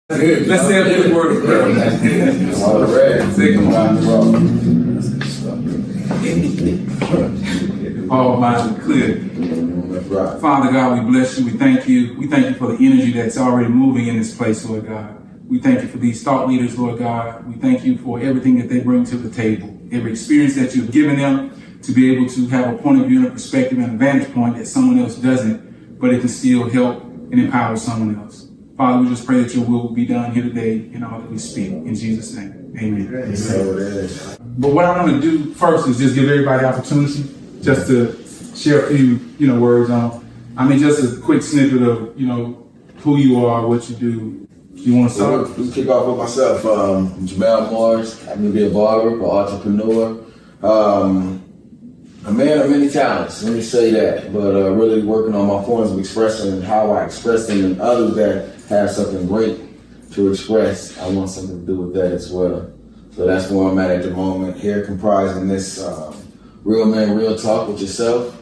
Let's say a big word of prayer. All right. Say, come on. All minds are clear. Right. Father God, we bless you. We thank you. We thank you for the energy that's already moving in this place, Lord God. We thank you for these thought leaders, Lord God. We thank you for everything that they bring to the table, every experience that you've given them to be able to have a point of view and a perspective and a vantage point that someone else doesn't, but it can still help and empower someone else. Father, we just pray that your will be done here today in all that we speak. In Jesus' name, amen. But what I want to do first is just give everybody opportunity just to share a few, words on. Just a quick snippet of, who you are, what you do. You want to start? Let's kick off with myself. Jamel Morris. I'm going to be a barber, an entrepreneur. A man of many talents, let me say that, but really working on my forms of expression and how I express them, and others that have something great to express, I want something to do with that as well. So that's where I'm at the moment, here comprising this Real Man, Real Talk with yourself,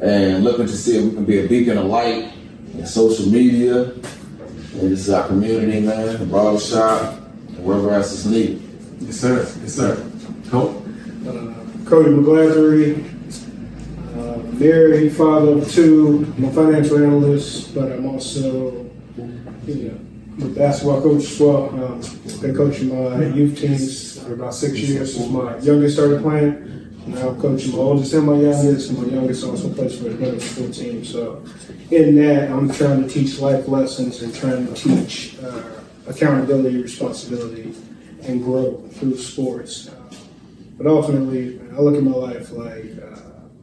and looking to see if we can be a beacon of light in social media, and this is our community, man, the barbershop, and wherever else is needed. Yes, sir. Yes, sir. Cool. Kodi McGlathery, married, father of two. I'm a financial analyst, but I'm also, a basketball coach as well. Been coaching my youth teams for about 6 years since my youngest started playing. Now I'm coaching my oldest and my youngest, and my youngest also plays for the middle school team. So in that, I'm trying to teach life lessons and trying to teach accountability, responsibility, and growth through sports. But ultimately, I look at my life like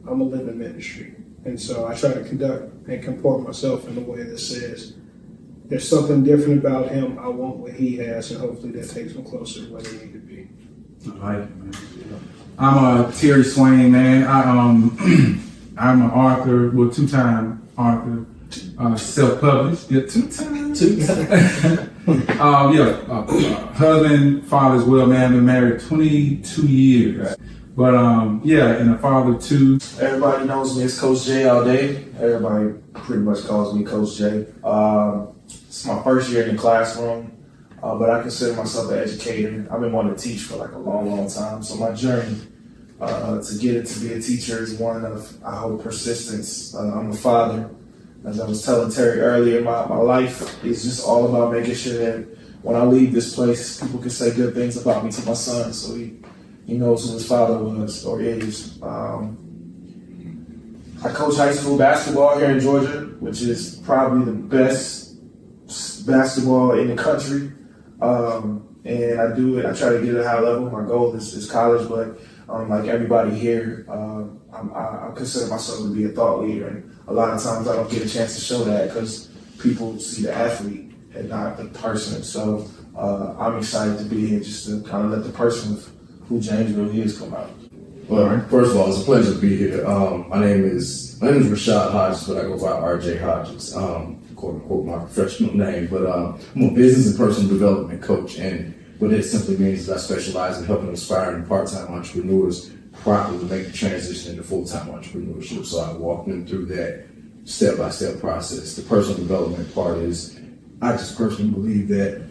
I'm a living ministry. And so I try to conduct and comport myself in a way that says, there's something different about him. I want what he has, and hopefully that takes him closer to where they need to be. I like it, man. I'm Terry Swain, man. I'm an author, two-time author, self-published. Yeah, two-time. Husband, father as well, man. Been married 22 years. But and a father too. Everybody knows me as Coach J all day. Everybody pretty much calls me Coach J. It's my first year in the classroom, but I consider myself an educator. I've been wanting to teach for like a long, long time. So my journey to get it to be a teacher is one of, I hope, persistence. I'm a father. As I was telling Terry earlier, my life is just all about making sure that when I leave this place, people can say good things about me to my son, so he knows who his father was or is. I coach high school basketball here in Georgia, which is probably the best basketball in the country. And I do it, I try to get at a high level. My goal is college, but like everybody here, I consider myself to be a thought leader. And a lot of times I don't get a chance to show that because people see the athlete and not the person. So I'm excited to be here just to kind of let the person of who James really is come out. Well, first of all, it's a pleasure to be here. My name is Rashad Hodges, but I go by RJ Hodges, quote unquote my professional name. But I'm a business and personal development coach, and what it simply means is I specialize in helping aspiring part-time entrepreneurs properly make the transition into full-time entrepreneurship. So I walk them through that step-by-step process. The personal development part is, I just personally believe that,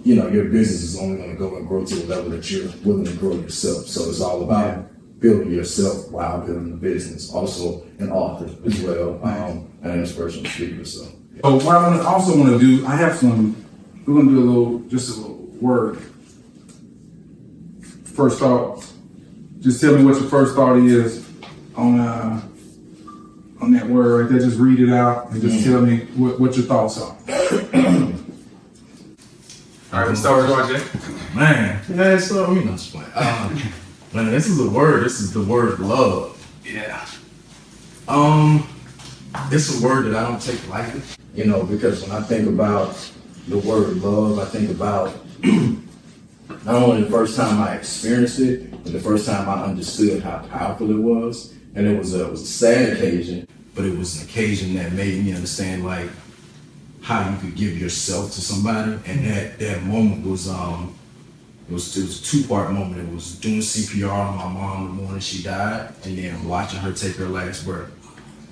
your business is only going to go and grow to the level that you're willing to grow yourself. So it's all about building yourself while building the business. Also an author as well, and an inspirational speaker. So what I also want to do, we're going to do a little word. First thought, just tell me what your first thought is on that word right there. Just read it out and just tell me what your thoughts are. All right, let's start with RJ. Man, man, this is a word. This is the word love. Yeah. It's a word that I don't take lightly, because when I think about the word love, I think about not only the first time I experienced it, but the first time I understood how powerful it was. And it was a sad occasion, but it was an occasion that made me understand how you could give yourself to somebody. And that moment was it was a two-part moment. It was doing CPR on my mom the morning she died, and then watching her take her last breath.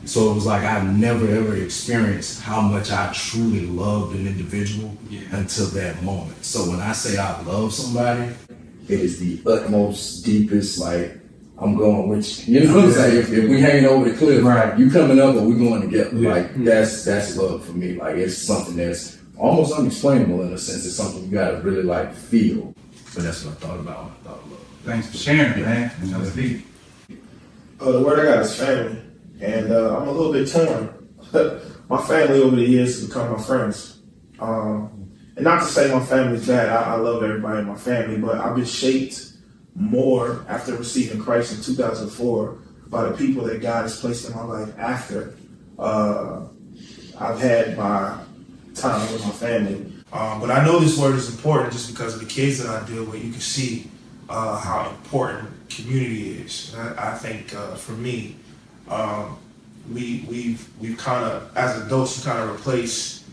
So it was like I never ever experienced how much I truly loved an individual until that moment. So when I say I love somebody, it is the utmost, deepest, like, I'm going with you. You know what I'm saying? If we hanging over the cliff, Right. you coming up or we going together. Yeah. Like that's love for me. Like it's something that's almost unexplainable in a sense. It's something you gotta really like feel. But that's what I thought about when I thought of love. Thanks for sharing, man. That was deep. The word I got is family, and I'm a little bit torn. My family over the years has become my friends. And not to say my family's bad. I love everybody in my family, but I've been shaped more after receiving Christ in 2004 by the people that God has placed in my life after I've had my time with my family. But I know this word is important just because of the kids that I deal with. You can see how important community is. I think for me, we've kind of, as adults, you kind of replace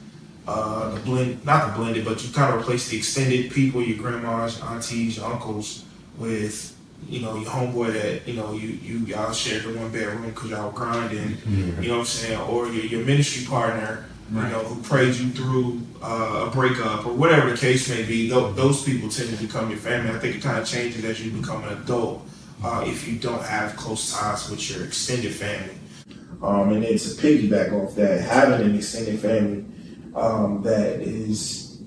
the blend, not the blended, but you kind of replace the extended people, your grandmas, your aunties, your uncles, with, you know, your homeboy that, you know, y'all shared the one bedroom because y'all were grinding, you know what I'm saying, or your ministry partner, you know, who prayed you through a breakup or whatever the case may be. Those people tend to become your family. I think it kind of changes as you become an adult if you don't have close ties with your extended family. And then to piggyback off that, having an extended family that is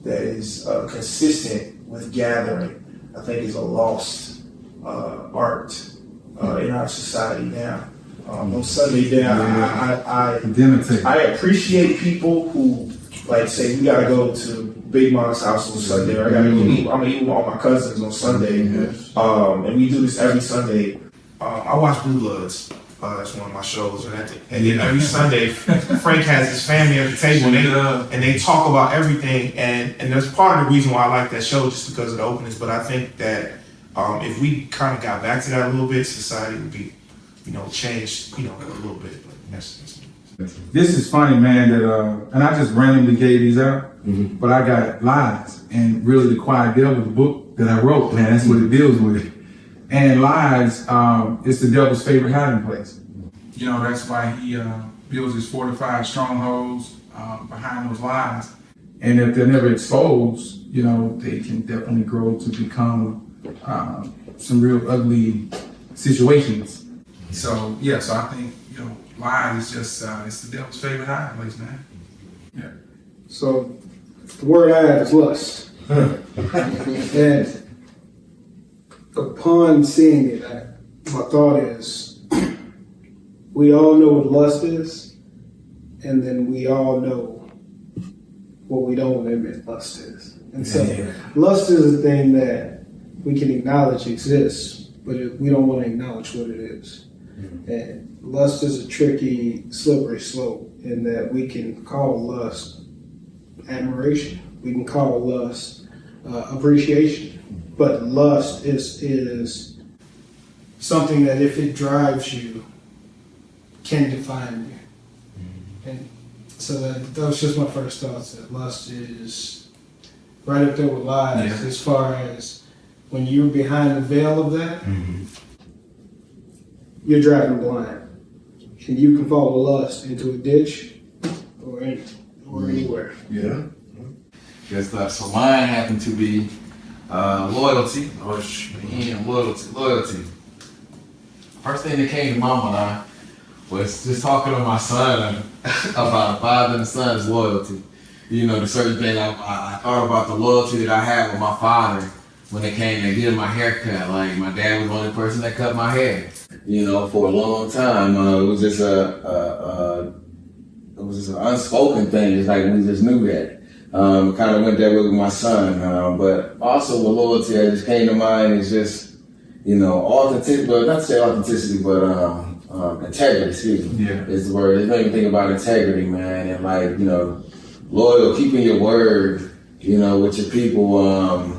consistent with gathering, I think is a lost art in our society now. On Sunday down, I appreciate people who like say we gotta go to Big Mom's house on Sunday, or I gotta go eat. I'm gonna eat with all my cousins on Sunday, and we do this every Sunday. I watch Blue Bloods. That's one of my shows, and then every Sunday, Frank has his family at the table, and they talk about everything. And that's part of the reason why I like that show, just because of the openness. But I think that if we kind of got back to that a little bit, society would be, you know, changed, you know, a little bit. But that's This is funny, man, that and I just randomly gave these out, but I got Lies, and really The Quiet Devil, the book that I wrote, man, that's what it deals with. And Lies is the devil's favorite hiding place. You know, that's why he builds his fortified strongholds behind those lies. And if they're never exposed, you know, they can definitely grow to become some real ugly situations. So, yeah, so I think, you know, Lies is just, it's the devil's favorite hiding place, man. Yeah. So the word I have is lust. And upon seeing it, my thought is, we all know what lust is, and then we all know what we don't want to admit lust is. And so lust is a thing that we can acknowledge exists, but we don't want to acknowledge what it is. And lust is a tricky, slippery slope in that we can call lust admiration. We can call lust appreciation. But lust is something that if it drives you, can define you. And so that was just my first thoughts, that lust is right up there with lies as far as when you're behind the veil of that, you're driving blind. And you can follow lust into a ditch or anywhere. Yeah. Good stuff. So mine happened to be loyalty. Loyalty. First thing that came to my mind was just talking to my son about a father and a son's loyalty. You know, the certain thing I thought about the loyalty that I had with my father when it came to getting my hair cut. Like, my dad was the only person that cut my hair. You know, for a long time, it was just an unspoken thing. It's like we just knew that. Kind of went that way with my son. But also with loyalty, that just came to mind is just, you know, authenticity, but not to say authenticity, but integrity, excuse me, is the word. It made me think about integrity, man, and like, you know, loyal, keeping your word, you know, with your people.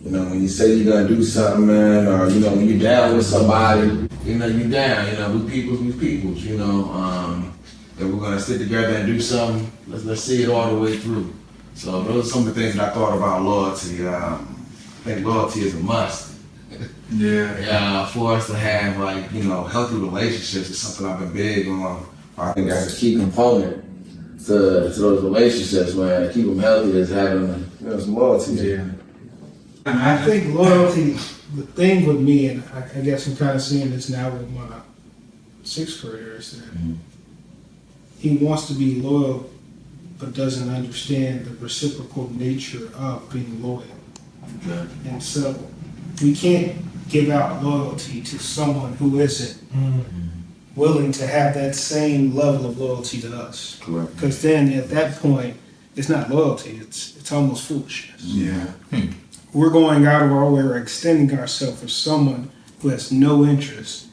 You know, when you say you're gonna do something, man, or, you know, when you're down with somebody, you know, you're down, you know, we peoples, you know, if we're gonna sit together and do something, let's see it all the way through. So those are some of the things that I thought about loyalty. I think loyalty is a must. Yeah. For us to have, like, you know, healthy relationships is something I've been big on I think that's a key component to those relationships, man. To keep them healthy is having some loyalty. Yeah. I think loyalty, the thing with me, and I guess I'm kind of seeing this now with my sixth grader, is that he wants to be loyal but doesn't understand the reciprocal nature of being loyal. And so we can't give out loyalty to someone who isn't willing to have that same level of loyalty to us. Correct. Because then at that point, it's not loyalty, it's almost foolishness. Yeah. We're going out of our way or extending ourselves for someone who has no interest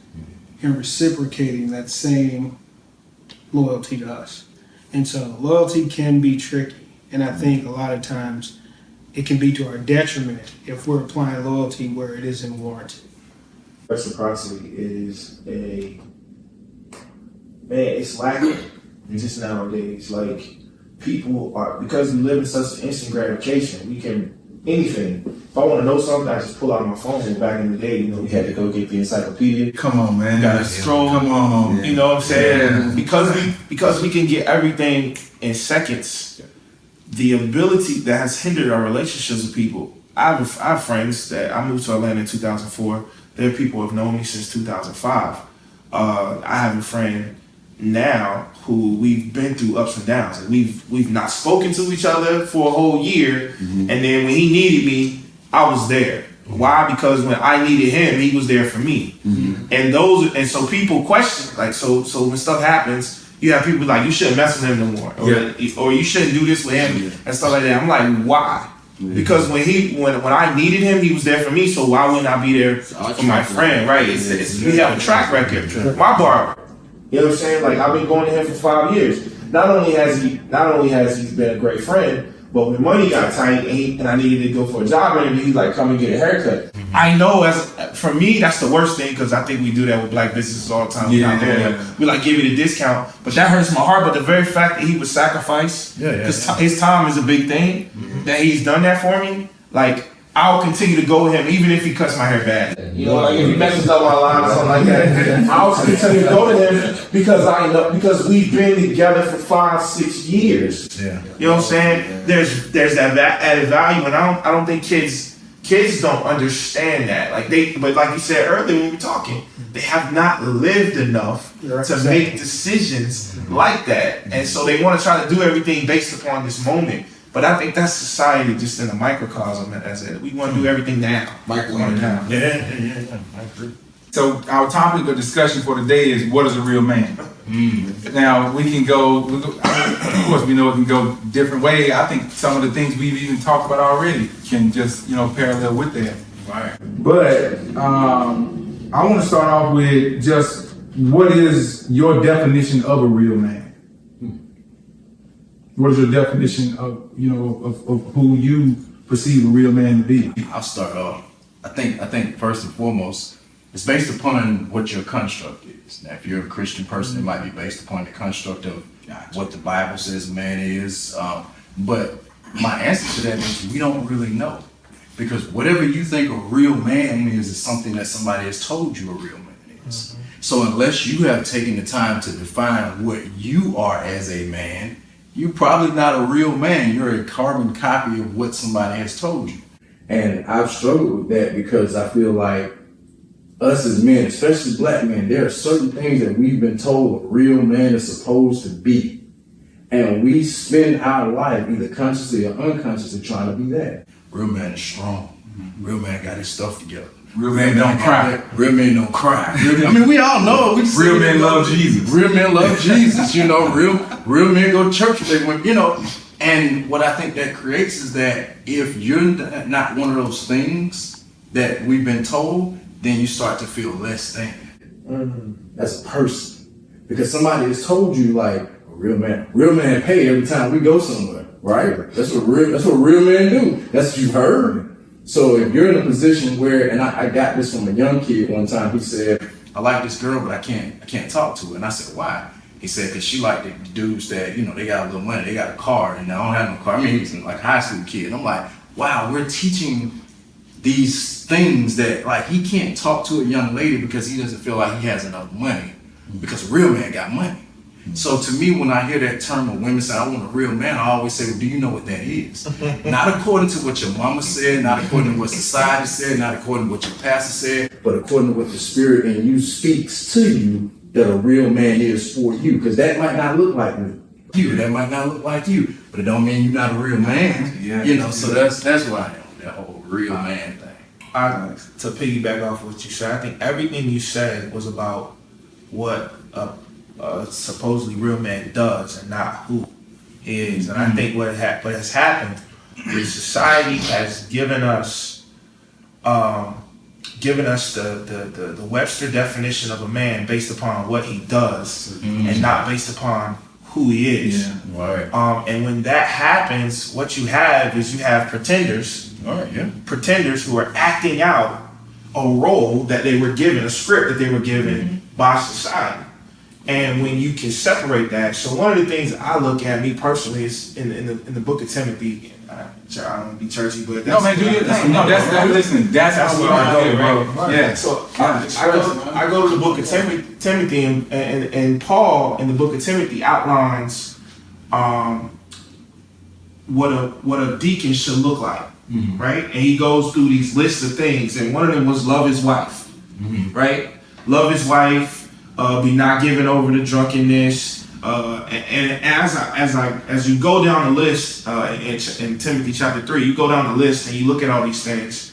in reciprocating that same loyalty to us. And so loyalty can be tricky. And I think a lot of times it can be to our detriment if we're applying loyalty where it isn't warranted. Reciprocity is it's lacking just nowadays. Like, people are, because we live in such instant gratification, we can, anything. If I want to know something, I just pull out my phone. Back in the day, we had to go get the encyclopedia. Come on, man. Gotta scroll. Come on. You know what I'm saying? Yeah. Because we can get everything in seconds. The ability that has hindered our relationships with people. I have friends that I moved to Atlanta in 2004. There are people who have known me since 2005. I have a friend now who we've been through ups and downs, and we've not spoken to each other for a whole year. And then when he needed me, I was there. Why? Because when I needed him, he was there for me. And so people question, like, so when stuff happens, you have people like, you shouldn't mess with him no more, or you shouldn't do this with him and stuff like that. I'm like, why? Because when I needed him, he was there for me. So why wouldn't I be there for my friend? Right? We have a track record. My barber. You know what I'm saying? Like, I've been going to him for 5 years. Not only has he been a great friend, but when money got tight and I needed to go for a job interview, he's like, come and get a haircut. I know, for me, that's the worst thing, because I think we do that with black businesses all the time. We like, give you the discount, but that hurts my heart. But the very fact that he would sacrifice, because his time is a big thing, that he's done that for me, like, I'll continue to go with him even if he cuts my hair bad. You know, like if he messes up my line or something like that, I'll continue to go to him because we've been together for 5-6 years. Yeah. You know what I'm saying? There's that added value, and I don't think kids don't understand that. But like you said earlier when we were talking, they have not lived enough to make decisions like that, and so they want to try to do everything based upon this moment. But I think that's society just in a microcosm. We want to do everything now. Yeah, I agree. So our topic of discussion for today is, what is a real man? Now we can go, of course we know it can go different ways. I think some of the things we've even talked about already can just, parallel with that. Right. But I want to start off with just, what is your definition of a real man? What is your definition of who you perceive a real man to be? I'll start off. I think first and foremost, it's based upon what your construct is. Now, if you're a Christian person, it might be based upon the construct of what the Bible says a man is. But my answer to that is, we don't really know. Because whatever you think a real man is something that somebody has told you a real man is. So unless you have taken the time to define what you are as a man, you're probably not a real man. You're a carbon copy of what somebody has told you. And I've struggled with that because I feel like us as men, especially black men, there are certain things that we've been told a real man is supposed to be. And we spend our life either consciously or unconsciously trying to be that. Real man is strong. Real man got his stuff together. Real men don't cry. Real men don't cry. I mean, we all know. Real men love Jesus. Real men love Jesus. Real men go to church. And what I think that creates is that if you're not one of those things that we've been told, then you start to feel less than as a person, because somebody has told you, like, a real man pay every time we go somewhere, right? That's what real men do. That's what you've heard. So if you're in a position where, and I got this from a young kid one time, he said, I like this girl, but I can't talk to her. And I said, why? He said, because she liked the dudes that, they got a little money, they got a car, and I don't have no car. I mean, he was like a high school kid. And I'm like, wow, we're teaching these things that, like, he can't talk to a young lady because he doesn't feel like he has enough money, because a real man got money. So to me, when I hear that term when women say, I want a real man, I always say, well, do you know what that is? Not according to what your mama said, not according to what society said, not according to what your pastor said, but according to what the Spirit in you speaks to you that a real man is for you. Because that might not look like you, that might not look like you, but it don't mean you're not a real man. Yeah. You know, so that's where I am, that whole real man thing. To piggyback off what you said, I think everything you said was about what a supposedly real man does and not who he is. And I think what has happened is society has given us the Webster definition of a man based upon what he does and not based upon who he is. Yeah, right. And when that happens, what you have is you have pretenders. All right, yeah. Pretenders who are acting out a role that they were given, a script that they were given by society. And when you can separate that, so one of the things I look at, me personally, is in the book of Timothy. I don't want to be churchy, but No, man, do your thing. No, that's listen. That's how we are here, bro. Yeah. So I go to the book of Timothy, and Paul in the book of Timothy outlines what a deacon should look like, right? And he goes through these lists of things, and one of them was love his wife, right? Love his wife, be not given over to drunkenness, and as you go down the list in Timothy chapter 3, you go down the list and you look at all these things.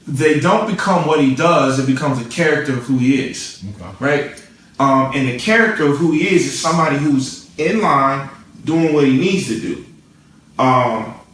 They don't become what he does; it becomes a character of who he is, right? And the character of who he is somebody who's in line doing what he needs to do.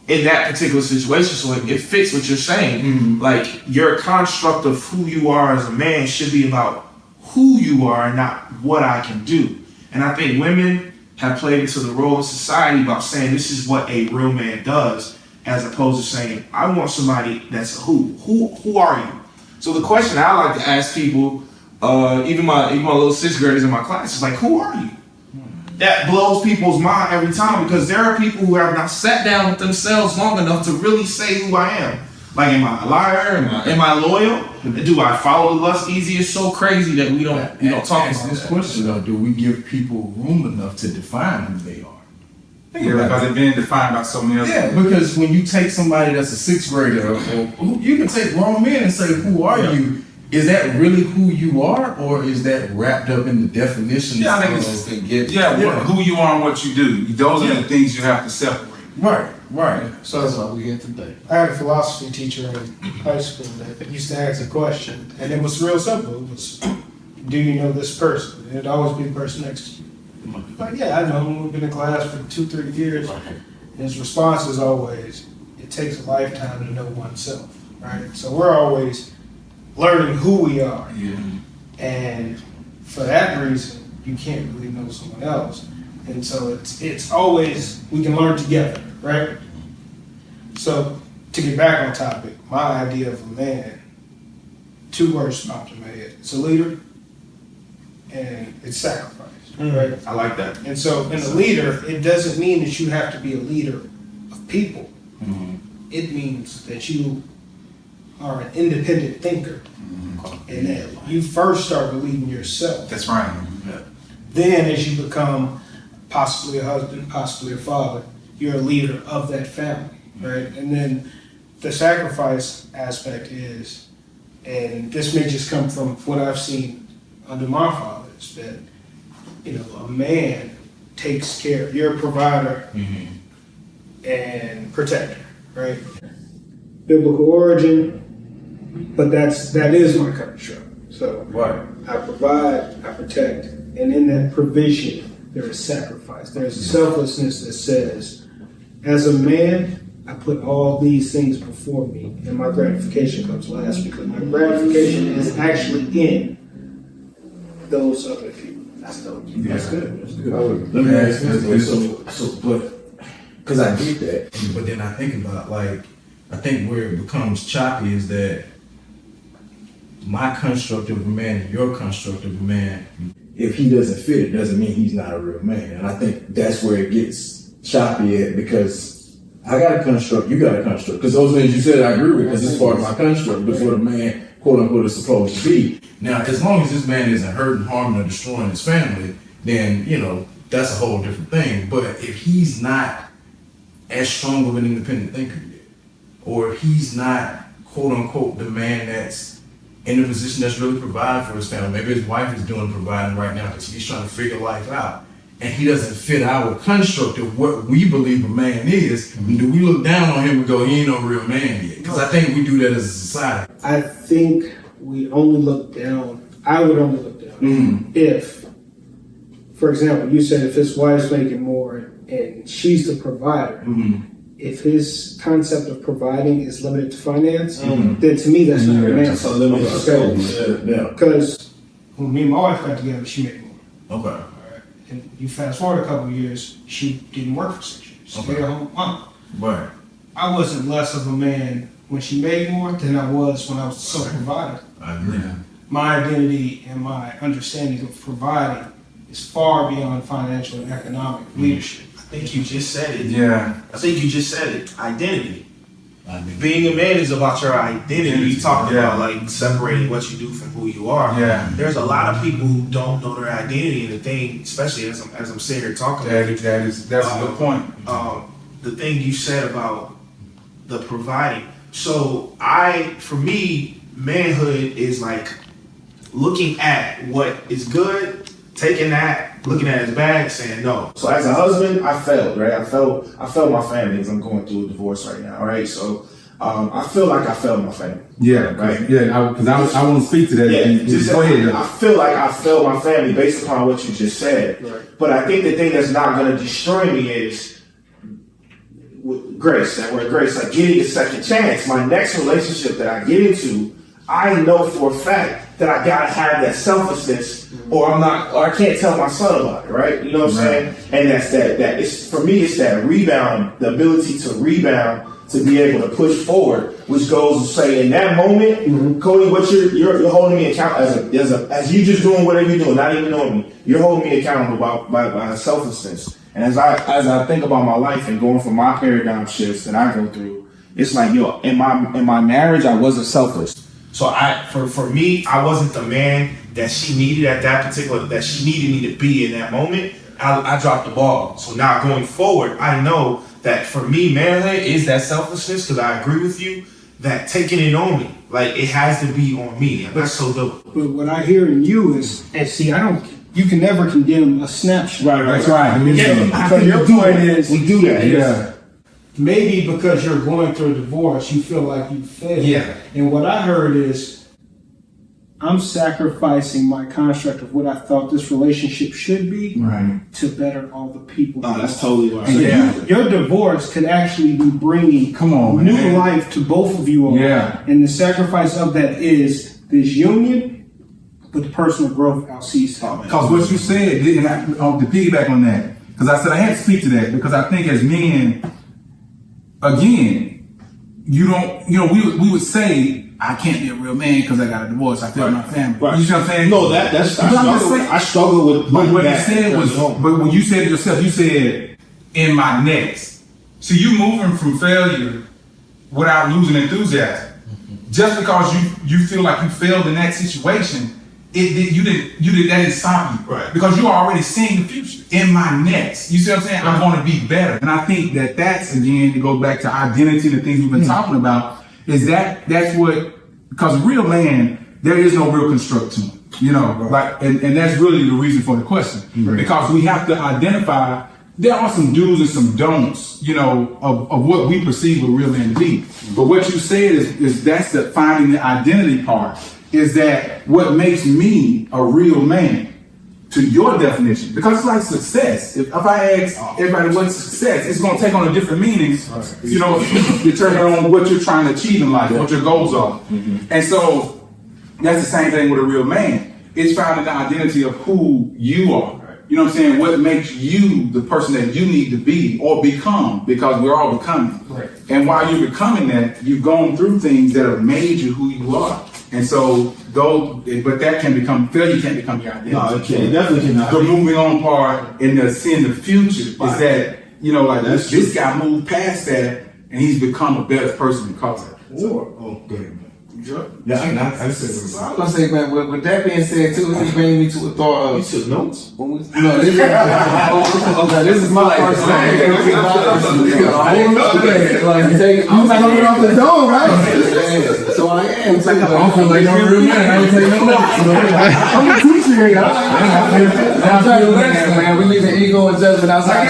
In that particular situation, so it fits what you're saying. Like your construct of who you are as a man should be about who you are and not what I can do. And I think women have played into the role in society about saying this is what a real man does, as opposed to saying I want somebody that's a who. Who are you? So the question I like to ask people, even my little sixth graders in my class, is like, who are you? That blows people's mind every time, because there are people who have not sat down with themselves long enough to really say who I am. Like, am I a liar? Am I loyal? Do I follow the lust easy? It's so crazy that we don't talk about this that. question though. Do we give people room enough to define who they are? Yeah, because they've been defined by so many other Yeah, because when you take somebody that's a sixth grader, or you can take grown men and say, "Who are you?" Is that really who you are, or is that wrapped up in the definition? Yeah, I think it's who you are and what you do. Those are the things you have to separate. Right. So that's what we get today. I had a philosophy teacher in high school that used to ask a question, and it was real simple. It was, do you know this person? And it'd always be the person next to you. Like, yeah, I know him. We've been in class for 2-3 years. And his response is always, it takes a lifetime to know oneself, right? So we're always learning who we are. Yeah. And for that reason, you can't really know someone else. And so it's always, we can learn together, right? So to get back on topic, my idea of a man, 2 words popped in my head. It's a leader and it's sacrifice, right? I like that. And so in a leader, it doesn't mean that you have to be a leader of people. It means that you are an independent thinker. And that you first start believing yourself. That's right. Then as you become possibly a husband, possibly a father, you're a leader of that family, right? And then the sacrifice aspect is, and this may just come from what I've seen under my fathers, that, a man takes care, you're a provider and protector, right? Biblical origin, but that is my construct. So I provide, I protect, and in that provision, there is sacrifice. There's a selflessness that says, as a man, I put all these things before me, and my gratification comes last, because my gratification is actually in those other people. That's dope. That's good. That's good. Let me ask you this. But because I get that, but then I think about I think where it becomes choppy is that my construct of a man and your construct of a man, if he doesn't fit, it doesn't mean he's not a real man. And I think that's where it gets choppy at, because I got a construct, you got a construct. Because those things you said I agree with, because it's part of my construct. That's what a man, quote unquote, is supposed to be. Now, as long as this man isn't hurting, harming, or destroying his family, then, you know, that's a whole different thing. But if he's not as strong of an independent thinker yet, or if he's not, quote unquote, the man that's in a position that's really providing for his family, maybe his wife is doing providing right now because he's trying to figure life out, and he doesn't fit our construct of what we believe a man is, do we look down on him and go, he ain't no real man yet? Because I think we do that as a society. I think we only look down. I would only look down if, for example, you said if his wife's making more and she's the provider. If his concept of providing is limited to finance, then to me that's not a man. That's a limited scope. Yeah. Because when me and my wife got together, she made more. Okay. All right. And you fast forward a couple of years, she didn't work for 6 years. Stay at home mom. Right. I wasn't less of a man when she made more than I was when I was the sole provider. I agree. My identity and my understanding of providing is far beyond financial and economic leadership. I think you just said it. Yeah. I think you just said it. Identity. Being a man is about your identity. You talked about like separating what you do from who you are. Yeah. There's a lot of people who don't know their identity, and the thing, especially as I'm sitting here talking about That's a good point. the thing you said about the providing. So for me, manhood is like looking at what is good, taking that, looking at his bag, saying no. So as a husband, I failed, right? I failed my family because I'm going through a divorce right now, right? So I feel like I failed my family. Yeah, right. Yeah, because I want to speak to that. Yeah, Go ahead. I feel like I failed my family based upon what you just said. Right. But I think the thing that's not going to destroy me is with grace. That word grace, like getting a second chance. My next relationship that I get into, I know for a fact that I gotta have that selflessness, or I can't tell my son about it, right? You know what I'm saying? And that's that it's for me, it's that rebound, the ability to rebound, to be able to push forward, which goes to say in that moment, Kodi, what you're holding me accountable as you just doing whatever you're doing, not even knowing me, you're holding me accountable by selflessness. And as I think about my life and going from my paradigm shifts that I go through, it's like, yo, in my marriage, I wasn't selfless. So for me, I wasn't the man that she needed that she needed me to be in that moment. I dropped the ball. So now going forward, I know that for me, manhood is that selflessness, because I agree with you that taking it on me, like it has to be on me. And that's so dope. But what I hear in you is, and see, you can never condemn a snapshot. Right. That's right. I think your point is, we do that. Yeah. maybe because you're going through a divorce, you feel like you failed. Yeah. And what I heard is, I'm sacrificing my construct of what I thought this relationship should be to better all the people. No, that's totally right. So your divorce could actually be bringing new life to both of you all. Yeah. And the sacrifice of that is this union, but the personal growth outsees that. Because what you said, and to piggyback on that, because I said I had to speak to that, because I think as men, again, we would say, I can't be a real man because I got a divorce. I failed my family. Right. You know what I'm saying? No, I struggle with. But what you said was, but when you said it yourself, you said, in my next. So you moving from failure without losing enthusiasm. Just because you feel like you failed in that situation, that didn't stop you. Right. Because you're already seeing the future. In my next. You see what I'm saying? I want to be better. And I think that's, again, to go back to identity, the things we've been talking about, is that's what, because real man, there is no real construct to him. And that's really the reason for the question. Right. Because we have to identify, there are some do's and some don'ts, of what we perceive a real man to be. But what you said is that's the finding the identity part, is that what makes me a real man to your definition. Because it's like success. If I ask everybody what's success, it's going to take on a different meaning, determine on what you're trying to achieve in life, what your goals are. And so that's the same thing with a real man. It's finding the identity of who you are. You know what I'm saying? What makes you the person that you need to be or become, because we're all becoming. Right. And while you're becoming that, you've gone through things that have made you who you are. And so, but that failure can't become your identity. No, it can't. It definitely cannot. The moving on part and seeing the future is that, this guy moved past that and he's become a better person because of it. Go ahead, man. Yeah, I said So I was gonna say, man, with that being said, too, this brings me to a thought of. You took notes? No, this is my first thing. Like, take, I'm coming off the dome, right? So I am. It's like I feel like no real man. I ain't taking no notes. I'm a teacher here, I'm trying to learn, man. We leave the ego and judgment outside.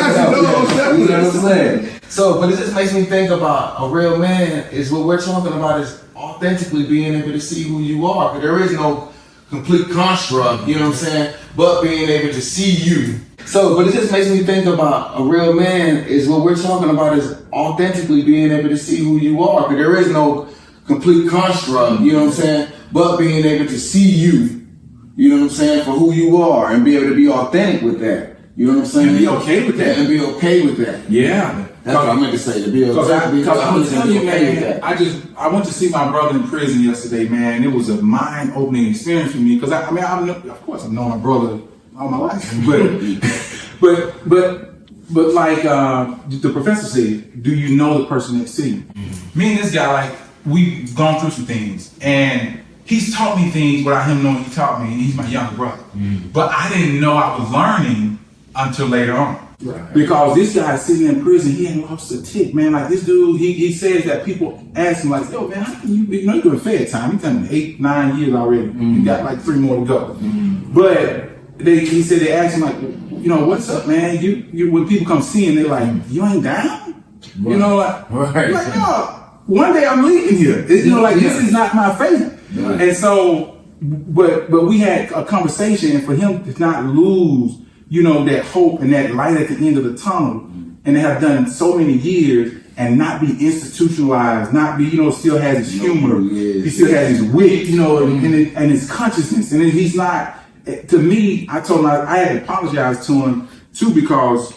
You know what I'm saying? So, but it just makes me think about a real man is what we're talking about is authentically being able to see who you are. But there is no complete construct, you know what I'm saying? But being able to see you. So, but it just makes me think about a real man is what we're talking about is authentically being able to see who you are. But there is no complete construct, you know what I'm saying? But being able to see you, you know what I'm saying, for who you are and be able to be authentic with that. You know what I'm saying? And be okay with that. And be okay with that. Yeah. That's what I meant to say. To be Because I'm telling you, okay with man, that. I went to see my brother in prison yesterday, man. It was a mind-opening experience for me. Because of course, I've known my brother all my life, but like the professor said, do you know the person next to you? Mm-hmm. Me and this guy, like, we've gone through some things, and he's taught me things without him knowing he taught me. And he's my younger brother, but I didn't know I was learning until later on. Right. Because this guy sitting in prison, he ain't lost a tick, man. Like this dude, he says that people ask him like, yo, man, how can you're doing Fed time. He's done 8-9 years already. You got like 3 more to go. But he said they asked him like, you know, what's up, man? You when people come see him, they're like, you ain't down? Right. You know, like, like, no, one day I'm leaving here. You know, like this is not my fate. Right. And so, but we had a conversation, and for him to not lose, you know, that hope and that light at the end of the tunnel, and they have done so many years and not be institutionalized, not be, you know, still has his humor, he still has his wit, you know, and his consciousness. And he's not, to me, I told him I had to apologize to him too, because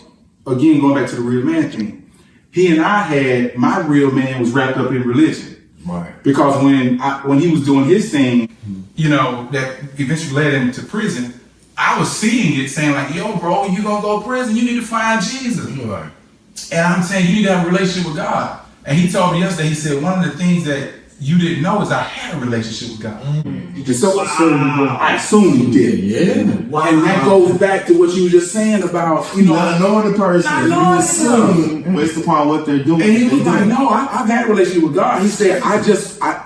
again, going back to the real man thing, he and I had, my real man was wrapped up in religion. Right. Because when he was doing his thing, you know, that eventually led him to prison, I was seeing it saying like, yo, bro, you gonna go to prison, you need to find Jesus. Right. And I'm saying you need to have a relationship with God. And he told me yesterday, he said, one of the things that you didn't know is I had a relationship with God. Mm-hmm. So I assumed you did. Yeah. Wow. And that goes back to what you were just saying about, you know, not knowing the person. You assume based upon what they're doing. And he was like, no, I've had a relationship with God. He said,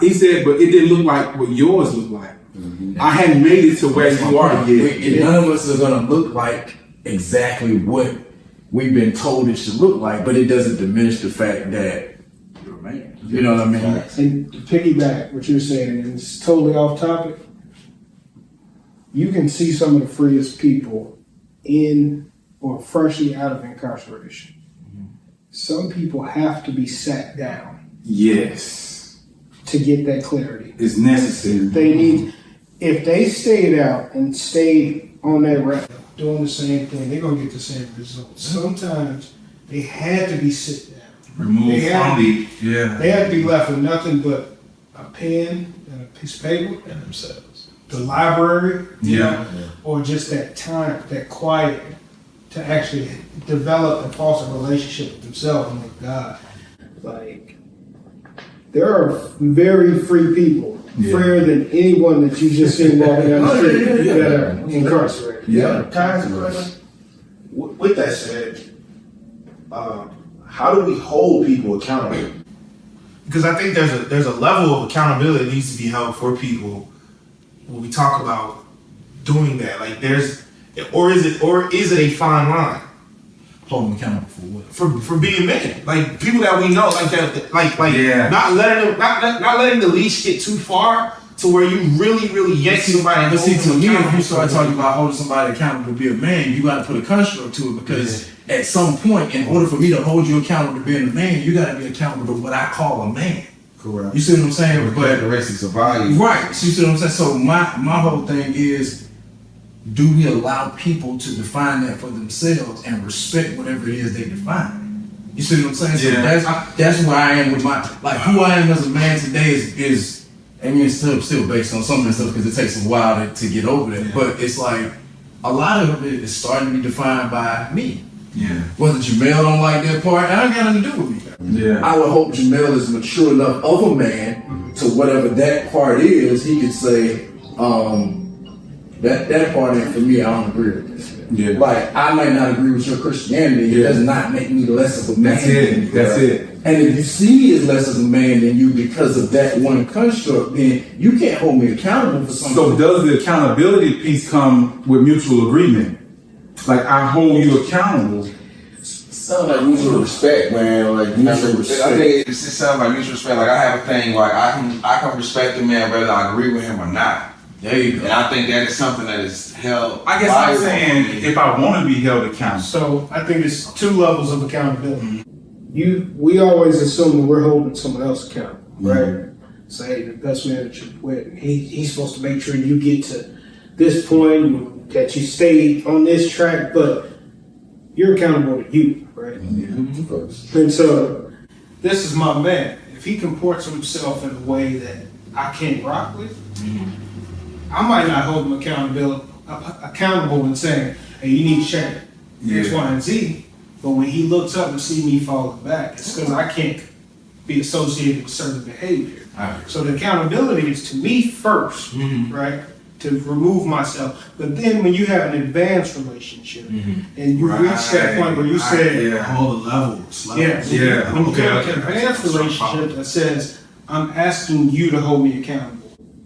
he said, but it didn't look like what yours looked like. Mm-hmm. I hadn't made it to where you are yet. And none of us are going to look like exactly what we've been told it should look like, but it doesn't diminish the fact that you're a man. You know what I mean? And to piggyback what you're saying, and it's totally off topic, you can see some of the freest people in or freshly out of incarceration. Mm-hmm. Some people have to be sat down. Yes. To get that clarity. It's necessary. If they stayed out and stayed on that route, doing the same thing, they're going to get the same results. Sometimes they had to be sit down. Removed from They had to be left with nothing but a pen and a piece of paper and themselves. The library, or just that time, that quiet to actually develop and foster a relationship with themselves and with God. Like, there are very free people. Freer than anyone that you just seen walking down the street that are incarcerated. Yeah. Can I ask a question? With that said, how do we hold people accountable? Because I think there's a level of accountability that needs to be held for people when we talk about doing that. Like is it a fine line? Holding accountable for what? For being men, like people that we know, like that, not letting the leash get too far to where you really yank somebody. But see, to me, if you start talking about holding somebody accountable to be a man, you got to put a construct to it, because at some point, in order for me to hold you accountable to being a man, you got to be accountable to what I call a man. Correct. You see what I'm saying? The characteristics of value. Right. So you see what I'm saying? So my whole thing is, do we allow people to define that for themselves and respect whatever it is they define? You see what I'm saying? So that's where I am with who I am as a man today is I mean, it's still based on some of that stuff, because it takes a while to get over that. Yeah. But it's like a lot of it is starting to be defined by me. Yeah. Whether Jamel don't like that part, that ain't got nothing to do with me. Yeah. I would hope Jamel is mature enough of a man to whatever that part is, he could say, that part ain't for me, I don't agree with this. Yeah. Like, I might not agree with your Christianity, it does not make me less of a man. That's it. That's it. And if you see me as less of a man than you because of that one construct, then you can't hold me accountable for something. So does the accountability piece come with mutual agreement? Like, I hold you accountable. Sounds like mutual respect, man. Like mutual respect. I think it just sounds like mutual respect. Like I have a thing, like I can respect a man whether I agree with him or not. There you go. And I think that is something that is held. I guess I'm saying if I want to be held accountable. So I think it's two levels of accountability. We always assume that we're holding someone else accountable, right? So hey, the best man that you're with, he's supposed to make sure you get to this point, that you stay on this track, but you're accountable to you, right? And so this is my man. If he comports himself in a way that I can't rock with, I might not hold him accountable in saying, hey, you need to check X, Y, and Z. But when he looks up and see me falling back, it's because I can't be associated with certain behavior. So the accountability is to me first, right? To remove myself. But then when you have an advanced relationship and you reach that point where you say, All the levels. when you have an advanced relationship that says, I'm asking you to hold me accountable.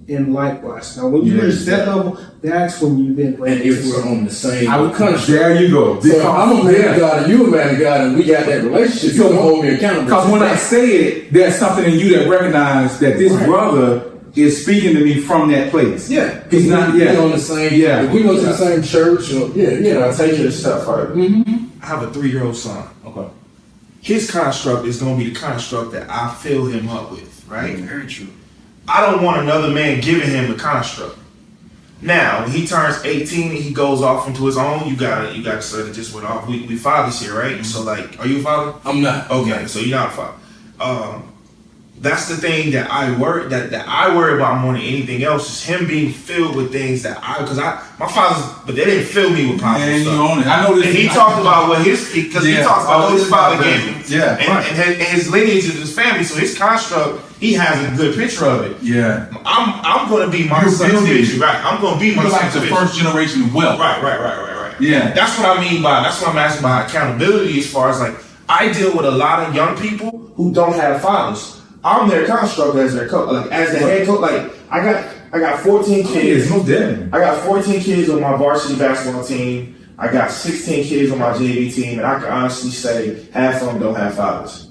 And likewise. Now, when you reach that level, that's when you then bring And if we're on the same construct. There you go. So I'm a man of God and you a man of God and we got that relationship. You don't hold me accountable. Because when I say it, there's something in you that recognizes that this brother is speaking to me from that place. Yeah. He's not, We're on the same, if we go to the same church, or, I'll take it a step further. I have a 3-year-old son. Okay. His construct is going to be the construct that I fill him up with, right? Very true. I don't want another man giving him the construct. Now, when he turns 18 and he goes off into his own, you got a son that just went off. We fathers here, right? So, like, are you a father? I'm not. Okay, so you're not a father. That's the thing that I worry about more than anything else is him being filled with things that my fathers, but they didn't fill me with positive stuff. You own it. I know this. And he talked about what he talks about what his father gave him. Yeah, and his lineage of his family. So his construct, he has a good picture of it. Yeah. I'm going to be my son's vision, right? I'm going to be my You're like son's the vision. first generation of wealth. Right. Yeah. That's what I mean by. That's what I'm asking by accountability. As far as like, I deal with a lot of young people who don't have fathers. I'm their construct as their coach, like as the head coach. Like I got 14 kids. No definitely. I got 14 kids on my varsity basketball team. I got 16 kids on my JV team, and I can honestly say half of them don't have fathers.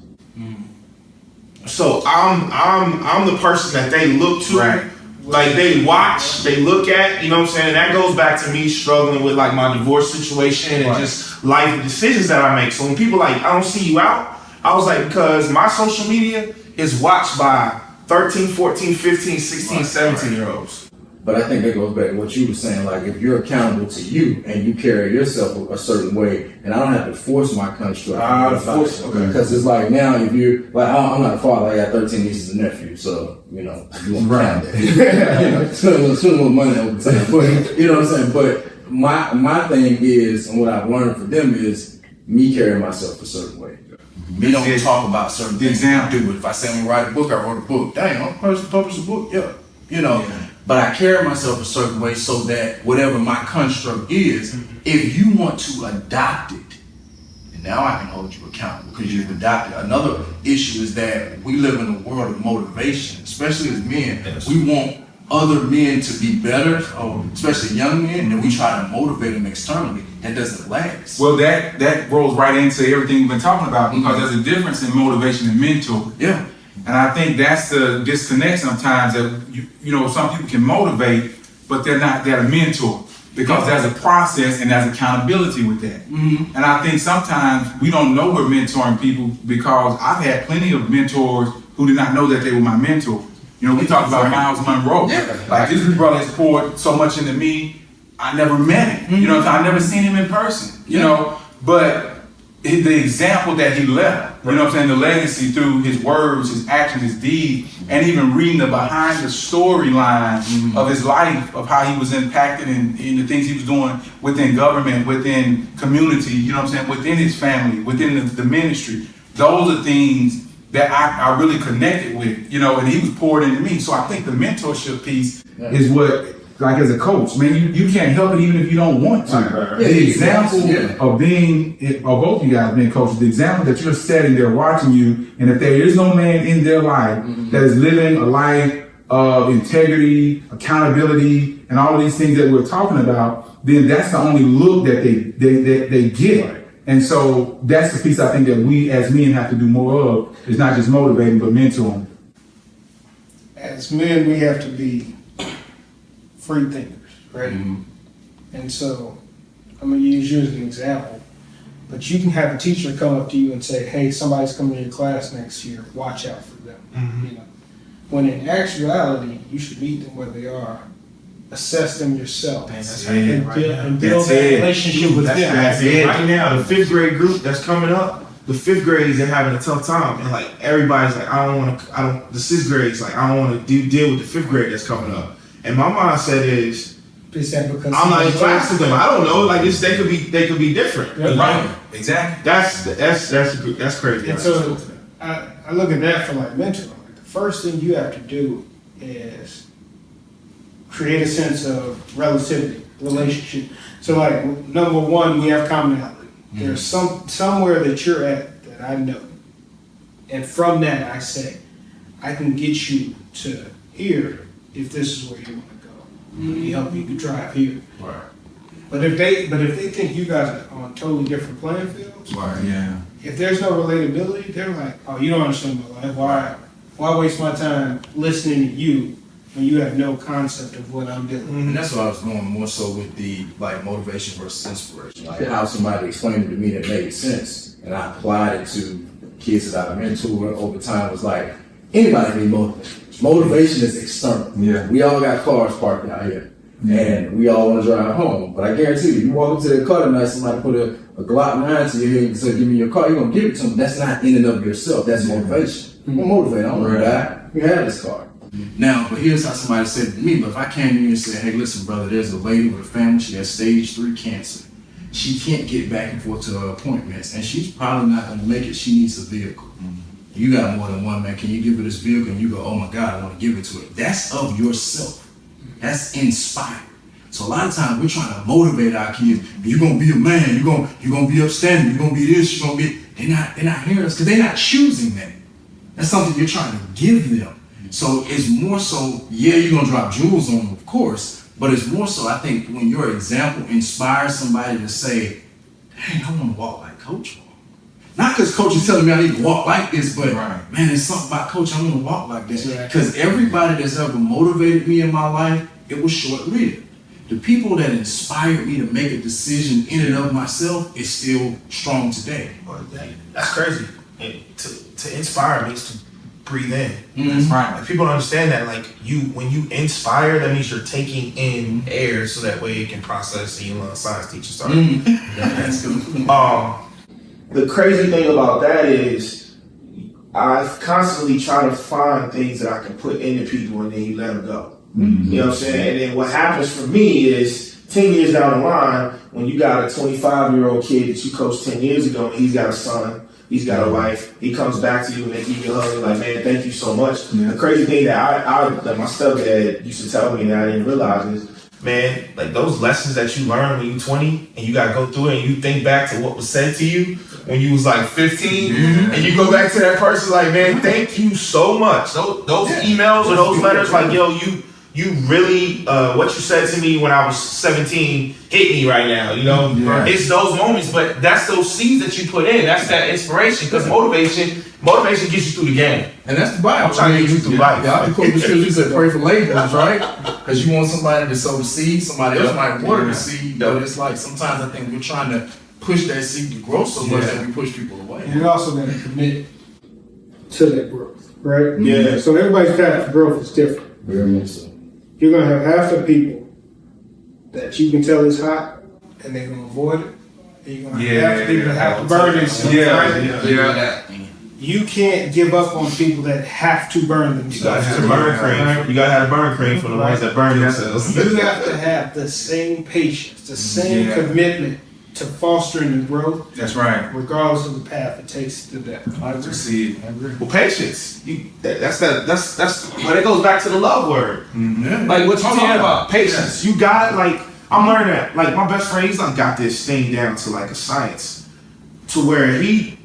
So I'm the person that they look to. Right. Like they watch, they look at, you know what I'm saying? And that goes back to me struggling with like my divorce situation and just life decisions that I make. So when people like, I don't see you out, I was like, because my social media is watched by 13, 14, 15, 16, 17 year olds. But I think that goes back to what you were saying. Like, if you're accountable to you and you carry yourself a certain way, and I don't have to force my construct. Because it's like now, if you're like, I'm not a father. I got 13 nieces and nephews, so you know, you want to count that. Spend a little money over time, but you know what I'm saying. But my thing is, and what I've learned from them is me carrying myself a certain way. We don't talk about certain things. I do it. If I say I'm gonna write a book, I wrote a book. Dang, I'm supposed to publish a book. Yeah, you know. Yeah. But I carry myself a certain way so that whatever my construct is, if you want to adopt it, and now I can hold you accountable because you've adopted. Another issue is that we live in a world of motivation, especially as men. Yes. We want other men to be better, or especially young men, and we try to motivate them externally. That doesn't last. Well, that rolls right into everything we've been talking about because there's a difference in motivation and mentor. Yeah. And I think that's the disconnect sometimes that, you know, some people can motivate, but they're a mentor because there's a process and there's accountability with that. And I think sometimes we don't know we're mentoring people because I've had plenty of mentors who did not know that they were my mentor. You know, we talked about Miles Monroe. Yeah. Like, this brother has poured so much into me. I never met him. You know, I never seen him in person. You know, but the example that he left, you know what I'm saying, the legacy through his words, his actions, his deeds, and even reading the behind the storyline of his life, of how he was impacted in the things he was doing within government, within community, you know what I'm saying, within his family, within the ministry. Those are things that I really connected with, you know, and he was poured into me. So I think the mentorship piece is what, like as a coach, man, you can't help it even if you don't want to. The example of being, of both you guys being coaches, the example that you're setting, they're watching you, and if there is no man in their life that is living a life of integrity, accountability, and all of these things that we're talking about, then that's the only look that they get. And so that's the piece I think that we as men have to do more of, is not just motivating, but mentoring. As men, we have to be free thinkers, right? And so, I'm gonna use you as an example, but you can have a teacher come up to you and say, hey, somebody's coming to your class next year, watch out for them, you know. When in actuality, you should meet them where they are, assess them yourself, and build a relationship with them. That's it. Right now, the 5th grade group that's coming up, the 5th grades are having a tough time, and like everybody's like, the 6th grades like, I don't want to deal with the 5th grade that's coming up. And my mindset is, I'm not in class with them. I don't know. Like they could be different. Right. Exactly. That's crazy. And so I look at that for like mentoring. Like the first thing you have to do is create a sense of relativity, relationship. So like number one, we have commonality. There's somewhere that you're at that I know, and from that I say, I can get you to here. If this is where you want to go, let me help you drive here. Right. But if they think you guys are on totally different playing fields, Right. Yeah. if there's no relatability, they're like, oh, you don't understand my life. Why waste my time listening to you when you have no concept of what I'm doing? And that's what I was going more so with the like motivation versus inspiration. Like how somebody explained it to me that made sense, and I applied it to kids that I mentored over time. Was like anybody can be motivated. Motivation is external. Yeah. We all got cars parked out here, and we all want to drive home. But I guarantee you, you walk into their car tonight, somebody put a Glock 9 to your head and say, "Give me your car." You're gonna give it to them. That's not in and of yourself. That's motivation. I'm motivated. I don't want to die. We have this car. Now, but here's how somebody said to me, but if I came to you and said, hey, listen, brother, there's a lady with a family, she has stage 3 cancer. She can't get back and forth to her appointments, and she's probably not going to make it. She needs a vehicle. You got more than one, man. Can you give her this vehicle? And you go, oh my God, I want to give it to her. That's of yourself. That's inspired. So a lot of times we're trying to motivate our kids. You're going to be a man. You're going to be upstanding. You're going to be this. You're going to be, they're not hearing us because they're not choosing that. That's something you're trying to give them. So it's more so, yeah, you're going to drop jewels on them, of course, but it's more so, I think, when your example inspires somebody to say, hey, I want to walk like Coach. Not because Coach is telling me I need to walk like this, but man, there's something about Coach, I want to walk like this. Because everybody that's ever motivated me in my life, it was short-lived. The people that inspired me to make a decision in and of myself is still strong today. That's crazy. To inspire means to breathe in. That's right. Like, people don't understand that. Like when you inspire, that means you're taking in air so that way it can process. And you science teacher started. That's good. The crazy thing about that is I constantly try to find things that I can put into people, and then you let them go. You know what I'm saying? And then what happens for me is 10 years down the line, when you got a 25-year-old kid that you coached 10 years ago, and he's got a son, he's got a wife, he comes back to you and they give you a hug, like, man, thank you so much. The crazy thing that that my stepdad used to tell me that I didn't realize is, man, like those lessons that you learn when you're 20 and you got to go through it and you think back to what was said to you when you was like 15 and you go back to that person like, man, thank you so much. Those emails or those letters, like, yo, you really, what you said to me when I was 17 hit me right now, you know? It's those moments, but that's those seeds that you put in. That's that inspiration, because motivation gets you through the game. And that's the Bible. I'm trying to get you through life. Yeah, I quote the scripture, you said pray for laborers, right? Because you want somebody to sow the seed, somebody else might water the seed, but it's like sometimes I think we're trying to push that seed to grow so much that we push people away. And you also got to commit to that growth, right? Yeah. So everybody's path to growth is different. Very much so. You're going to have half the people that you can tell is hot and they're going to avoid it. And you're going to have half the people that have to burn themselves. You can't give up on people that have to burn themselves. You gotta have burn cream. You gotta have burn cream for the ones that burn themselves. You have to have the same patience, the same commitment to fostering the growth, That's right. regardless of the path it takes to that. I see it. I agree. Well, patience. That's but it goes back to the love word. Mm-hmm. Like what you talking Yeah. about, patience. You got it. Like I'm learning that. Like my best friend, he's like got this thing down to like a science, to where he,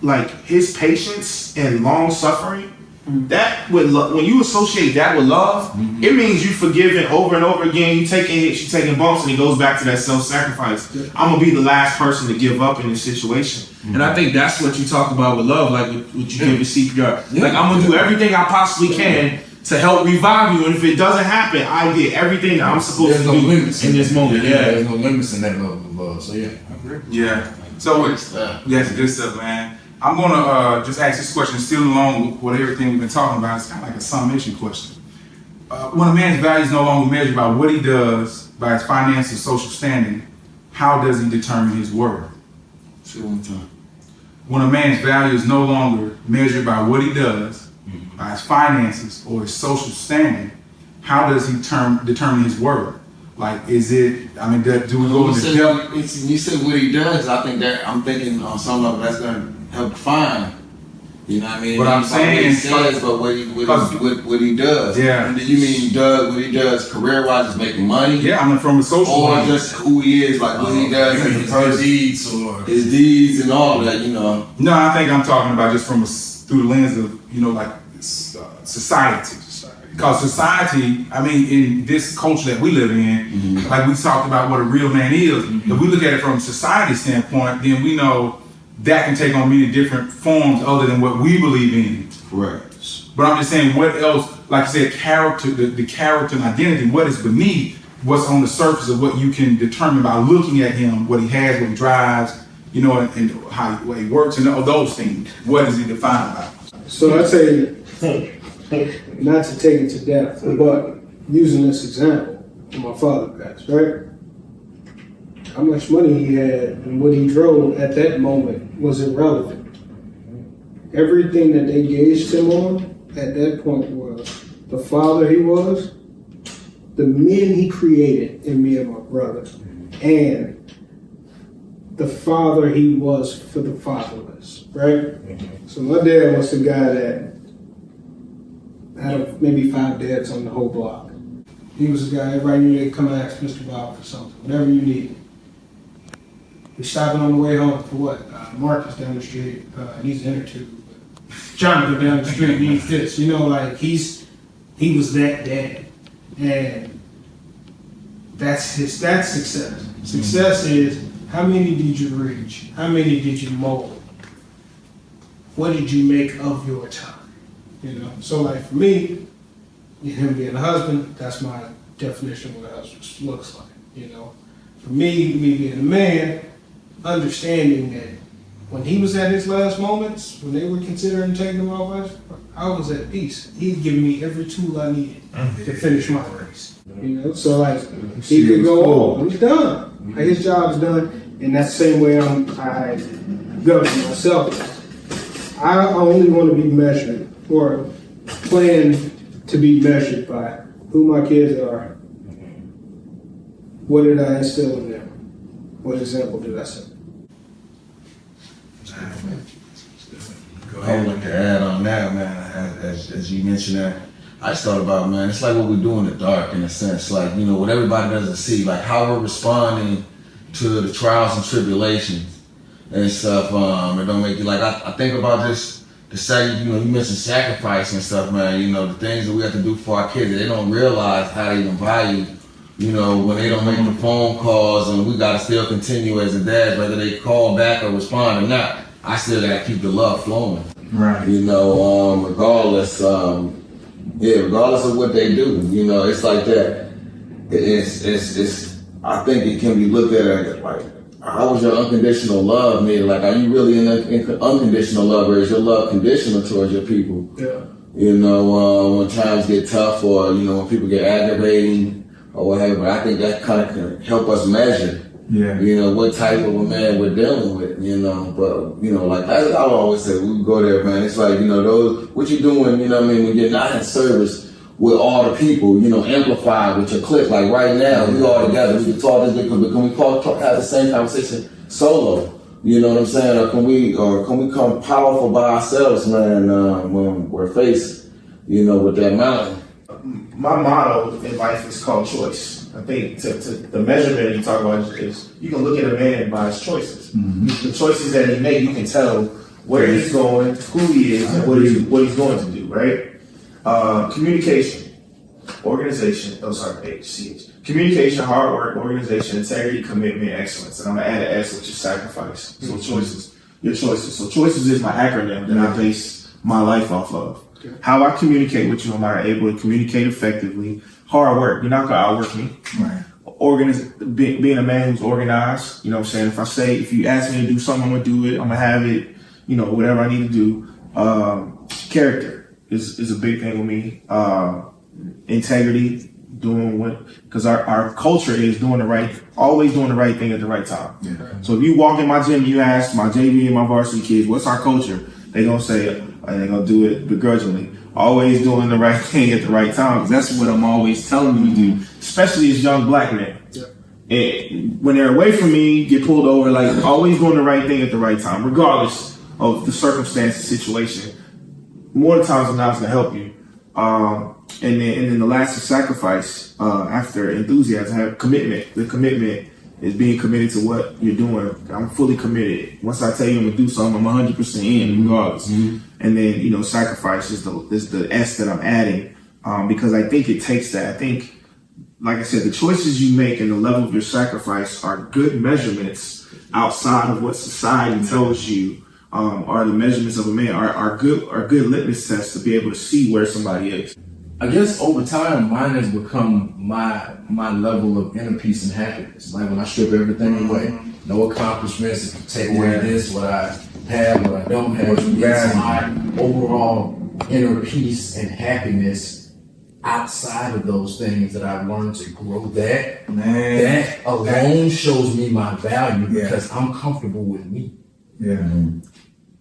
like his patience and long suffering. That with when you associate that with love, it means you forgiving over and over again. You taking hits, you taking bumps, and it goes back to that self-sacrifice. I'm gonna be the last person to give up in this situation, and I think that's what you talk about with love, like what you give your CPR. Like I'm gonna do everything I possibly can to help revive you, and if it doesn't happen, I did everything that I'm supposed There's to no do limits in this moment. Yeah. There's no limits in that level of love. So yeah, I agree. Yeah. So that's good stuff, man. I'm gonna just ask this question, still along with everything we've been talking about. It's kind of like a summation question. When a man's value is no longer measured by what he does, by his finances, social standing, how does he determine his worth? See one time. When a man's value is no longer measured by what he does, by his finances or his social standing, how does he determine his worth? Like, is it? I mean, do we go into depth? You said what he does. I think that I'm thinking on some level that's gonna help define. You know what I mean? But I'm Not saying- what he says, but what he does. Yeah. And do you mean what he does career-wise is making money? Yeah, I mean, from a social Or point. just who he is, like what he does as a His person, deeds or his deeds and all of that, you know. No, I think I'm talking about just through the lens of, like society. Because society, I mean, in this culture that we live in, like we talked about what a real man is, if we look at it from a society standpoint, then we know that can take on many different forms other than what we believe in. Correct. But I'm just saying, what else, like I said, character, the character and identity, what is beneath what's on the surface of what you can determine by looking at him, what he has, what he drives, and what he works, and all those things. What is he defined by? So I'd say, not to take it to depth, but using this example, when my father passed, right? How much money he had and what he drove at that moment was irrelevant. Everything that they gauged him on at that point was the father he was, the men he created in me and my brother, and the father he was for the fatherless, right? So my dad was the guy that had maybe 5 dads on the whole block. He was the guy, everybody knew they'd come and ask Mr. Bob for something, whatever you needed. We're stopping on the way home for what? Marcus down the street, needs an inner tube. Jonathan down the street needs this. He was that dad. And that's success. Success is, how many did you reach? How many did you mold? What did you make of your time? So like for me, him being a husband, that's my definition of what a husband looks like. For me being a man, understanding that when he was at his last moments, when they were considering taking him off, I was at peace. He'd given me every tool I needed to finish my race. So like he could go, oh, he's done. Like, his job's done, and that's the same way I govern myself. I only want to be measured, or plan to be measured by who my kids are. What did I instill in them? What example did I set? I would like to add on that, man, as you mentioned that. I just thought about, man, it's like what we do in the dark, in a sense. Like, what everybody doesn't see, like how we're responding to the trials and tribulations and stuff. It don't make you, like, I think about just you mentioned sacrifice and stuff, man. The things that we have to do for our kids, they don't realize how they even value, when they don't make the phone calls, and we got to still continue as a dad, whether they call back or respond or not. I still got to keep the love flowing. Right. Regardless of what they do, it's like that. It's I think it can be looked at like, how was your unconditional love, man? Like, are you really in unconditional love, or is your love conditional towards your people? Yeah. When times get tough, or when people get aggravating or whatever. But I think that kind of can help us measure. Yeah. What type of a man we're dealing with, but, like I always say, we go there, man. It's like, those, what you doing, when you're not in service, with all the people, you know, amplified with your clique. Like right now, we all together. We can talk this big, but can we have the same conversation solo? You know what I'm saying? Or can we come powerful by ourselves, man? When we're faced, you know, with that mountain. My motto in life is called choice. I think the measurement you talk about is you can look at a man by his choices. The choices that he makes, you can tell where he's going, who he is, and what he's going to do, right? Communication, organization, communication, hard work, organization, integrity, commitment, excellence. And I'm gonna add an S, which is sacrifice. So choices, your choices. So choices is my acronym that I base my life off of. How I communicate with you, am I able to communicate effectively? Hard work, you're not gonna outwork me. Right. Being a man who's organized, you know what I'm saying? If you ask me to do something, I'm gonna do it. I'm gonna have it, you know, whatever I need to do. Character is a big thing with me. Integrity, because our culture is always doing the right thing at the right time. Yeah. So if you walk in my gym, you ask my JV and my varsity kids, what's our culture? They gonna say, and they're gonna do it begrudgingly. Always doing the right thing at the right time. Because that's what I'm always telling them to do, especially as young black men. Yeah. And when they're away from me, get pulled over, like always doing the right thing at the right time, regardless of the circumstance, situation. More times than not, it's gonna help you. And then the last is sacrifice. After enthusiasm, have commitment. The commitment is being committed to what you're doing. I'm fully committed. Once I tell you I'm gonna do something, I'm 100% in, regardless. And then, you know, sacrifice is the S that I'm adding, because I think it takes that. I think, like I said, the choices you make and the level of your sacrifice are good measurements outside of what society tells you. Are the measurements of a man are good litmus tests to be able to see where somebody is. I guess over time, mine has become my level of inner peace and happiness. Like when I strip everything away, no accomplishments, if you take away this, what I have, what I don't have, it's my overall inner peace and happiness outside of those things that I've learned to grow that. Man. That alone shows me my value because I'm comfortable with me. Yeah.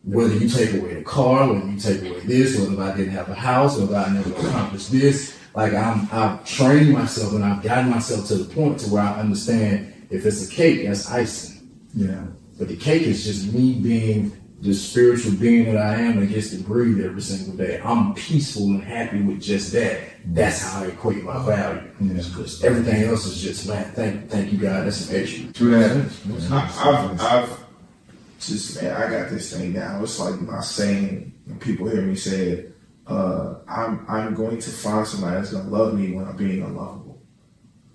Whether you take away the car, whether you take away this, whether I didn't have a house, whether I never accomplished this, like I've trained myself and I've gotten myself to the point to where I understand if it's a cake, that's icing. Yeah. But the cake is just me being the spiritual being that I am that gets to breathe every single day. I'm peaceful and happy with just that. That's how I equate my value. Because everything else is just, man, thank you, God. That's some extra. True that. I got this thing down. It's like my saying, when people hear me say it, I'm going to find somebody that's gonna love me when I'm being unlovable.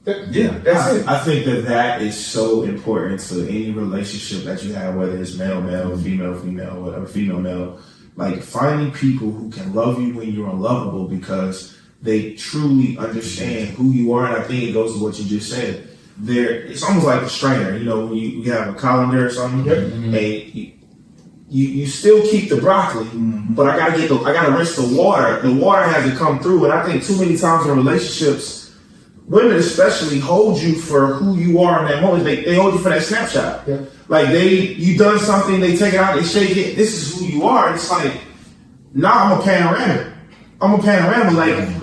That's it. I think that is so important to any relationship that you have, whether it's male, female, whatever, female, male. Like finding people who can love you when you're unlovable because they truly understand who you are. And I think it goes to what you just said. It's almost like a strainer, you know, when you have a colander or something, and you still keep the broccoli, but I gotta rinse the water. The water has to come through, and I think too many times in relationships, women especially hold you for who you are in that moment. They hold you for that snapshot. Yeah. Like you done something, they take it out, they shake it. This is who you are. It's like, nah, I'm a panoramic. Like, can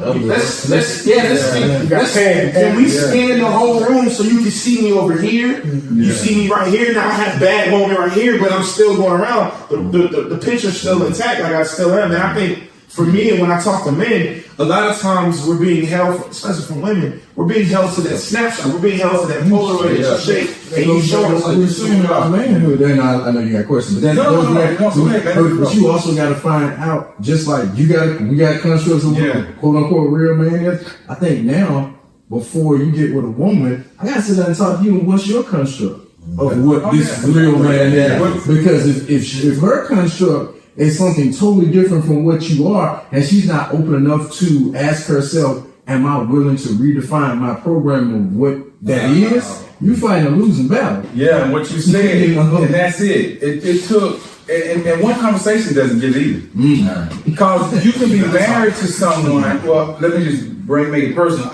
we scan the whole room so you can see me over here? You see me right here. Now I have a bad moment right here, but I'm still going around. The picture's still intact, like I still am. And I think for me, and when I talk to men, a lot of times we're being held, especially from women, we're being held to that snapshot. We're being held to that Polaroid that you shake, and you show us like we're saying about manhood. Then I know you got questions, but but you also got to find out, just like we got constructs of quote unquote real man is. I think now, before you get with a woman, I got to sit down and talk to you. What's your construct of what this real man is? Because if her construct is something totally different from what you are, and she's not open enough to ask herself, am I willing to redefine my program of what that is? You fight a losing battle. Yeah, and what you said, and that's it. It took, and one conversation doesn't get either. Because you can be married to someone, well, let me just make it personal.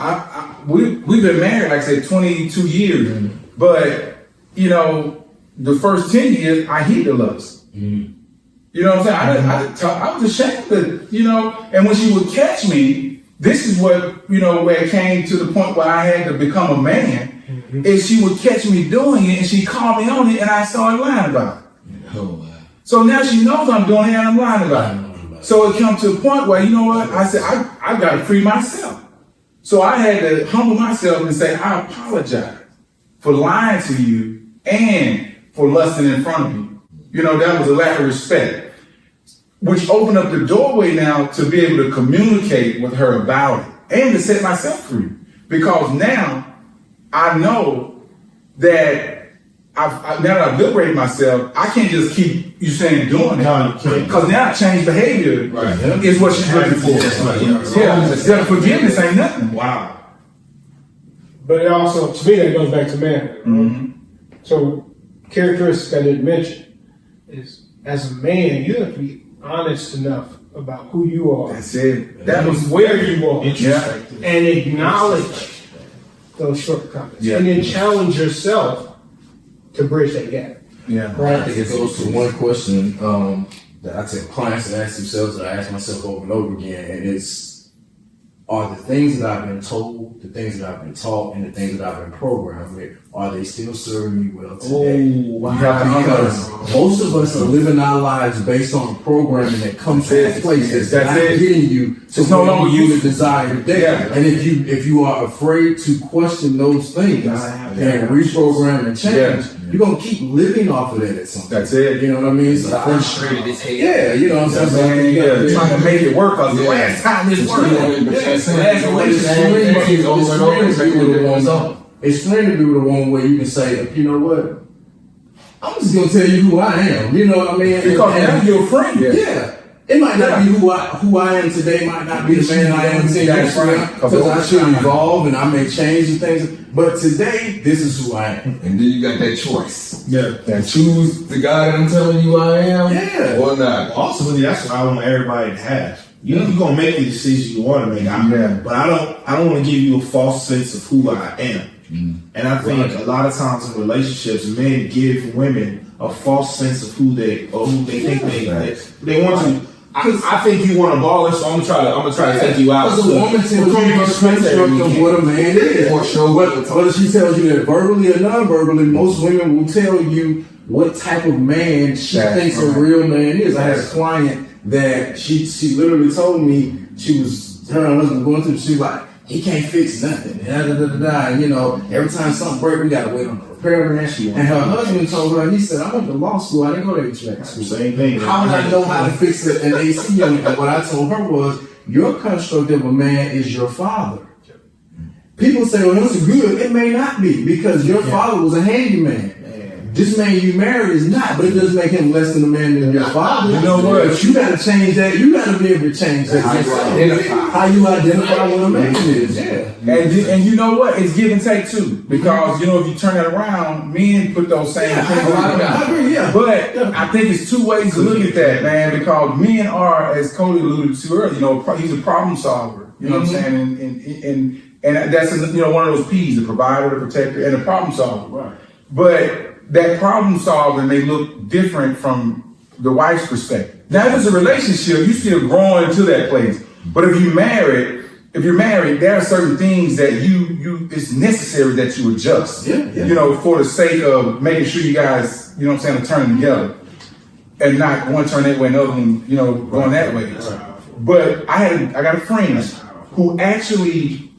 We've been married, like I said, 22 years, but, you know, the first 10 years, I hid the lust. You know what I'm saying? I was ashamed that, you know, and when she would catch me, this is what, where it came to the point where I had to become a man, is she would catch me doing it and she called me on it and I started lying about it. Oh, wow. So now she knows I'm doing it and I'm lying about it. So it come to a point where, you know what, I said, I got to free myself. So I had to humble myself and say, I apologize for lying to you and for lusting in front of you. That was a lack of respect, which opened up the doorway now to be able to communicate with her about it and to set myself free. Because now I know that now that I've liberated myself, I can't just keep doing it. Because now change behavior is what she's looking for. Yeah, forgiveness ain't nothing. Wow. But it also, to me, that goes back to manhood. Right? So, characteristics I didn't mention is, as a man, you have to be honest enough about who you are. That's it. That was where you are. Yeah. And acknowledge those shortcomings. Yeah. And then challenge yourself to bridge that gap. Yeah. Right? I think it goes to one question that I tell clients to ask themselves, that I ask myself over and over again, and it's, are the things that I've been told, the things that I've been taught, and the things that I've been programmed with, are they still serving me well today? Because most of us are living our lives based on programming that comes from places that are getting you to It's no where longer you you. desire today. Yeah. And if you are afraid to question those things and reprogram and change, you're gonna keep living off of that at some point. That's it. You know what I mean? So Frustrated as hell. yeah, you know what I'm saying? Trying to make it work because the last time this worked. It's strange to be the one where you can say, you know what? I'm just gonna tell you who I am. You know what I mean? Because now you're a friend. Yeah. It might not be who I am today, might not be the man I am 10 years from now, because I should evolve and I may change the things. But today, this is who I am. And then you got that choice. Yeah. And choose the guy that I'm telling you I am, Yeah. or not. Ultimately, that's what I want everybody to have. You're gonna make the decision you want to make, but I don't want to give you a false sense of who I am. And I think a lot of times in relationships, men give women a false sense of who they think they want to. I think you want a baller, so I'm gonna try to take you out. Because a woman tells you her construct of what a man is. Or show Whether she tells you that verbally or non-verbally, most women will tell you what type of man she thinks a real man is. I had a client that she literally told me her and her husband going through, she was like, he can't fix nothing. And every time something breaks, we gotta wait on the repairman. And her husband told her, he said, I went to law school, I didn't go to HVAC school. Same thing. How would I know how to fix an AC unit? And what I told her was, your construct of a man is your father. People say, well, that's good. It may not be, because your father was a handyman. This man you married is not, but it doesn't make him less than a man than your father. You know what? But you gotta change that. You gotta be able to change that. How you identify what a man is. Yeah. And you know what? It's give and take too. Because, if you turn it around, men put those same things on. I agree, yeah. But I think it's two ways to look at that, man, because men are, as Kodi alluded to earlier, he's a problem solver. You know what I'm saying? And that's, one of those P's, the provider, the protector, and the problem solver. Right. But that problem solving may look different from the wife's perspective. Now, if it's a relationship, you still growing to that place. But if you're married, there are certain things that it's necessary that you adjust. Yeah. For the sake of making sure you guys, are turning together, and not one turn that way and the other one, going that way. Right. But I got a friend who actually,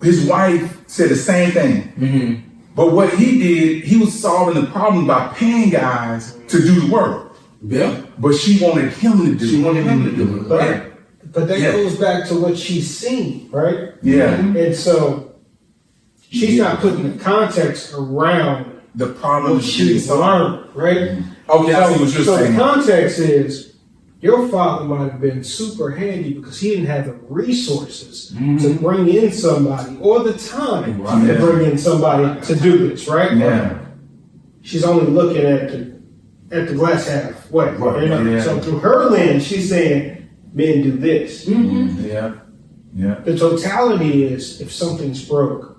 his wife said the same thing. Mm-hmm. But what he did, he was solving the problem by paying guys to do the work. Yeah. But she wanted him to do it. But that goes back to what she's seen, right? Yeah. And so she's not putting the context around the problem what she's learned, right? Okay, I see what you're saying. So the context is, your father might have been super handy because he didn't have the resources to bring in somebody or the time to bring in somebody to do this, right? Yeah. She's only looking at the glass half way. Right. Yeah. So through her lens, she's saying men do this. Mm-hmm. Yeah. The totality is, if something's broke,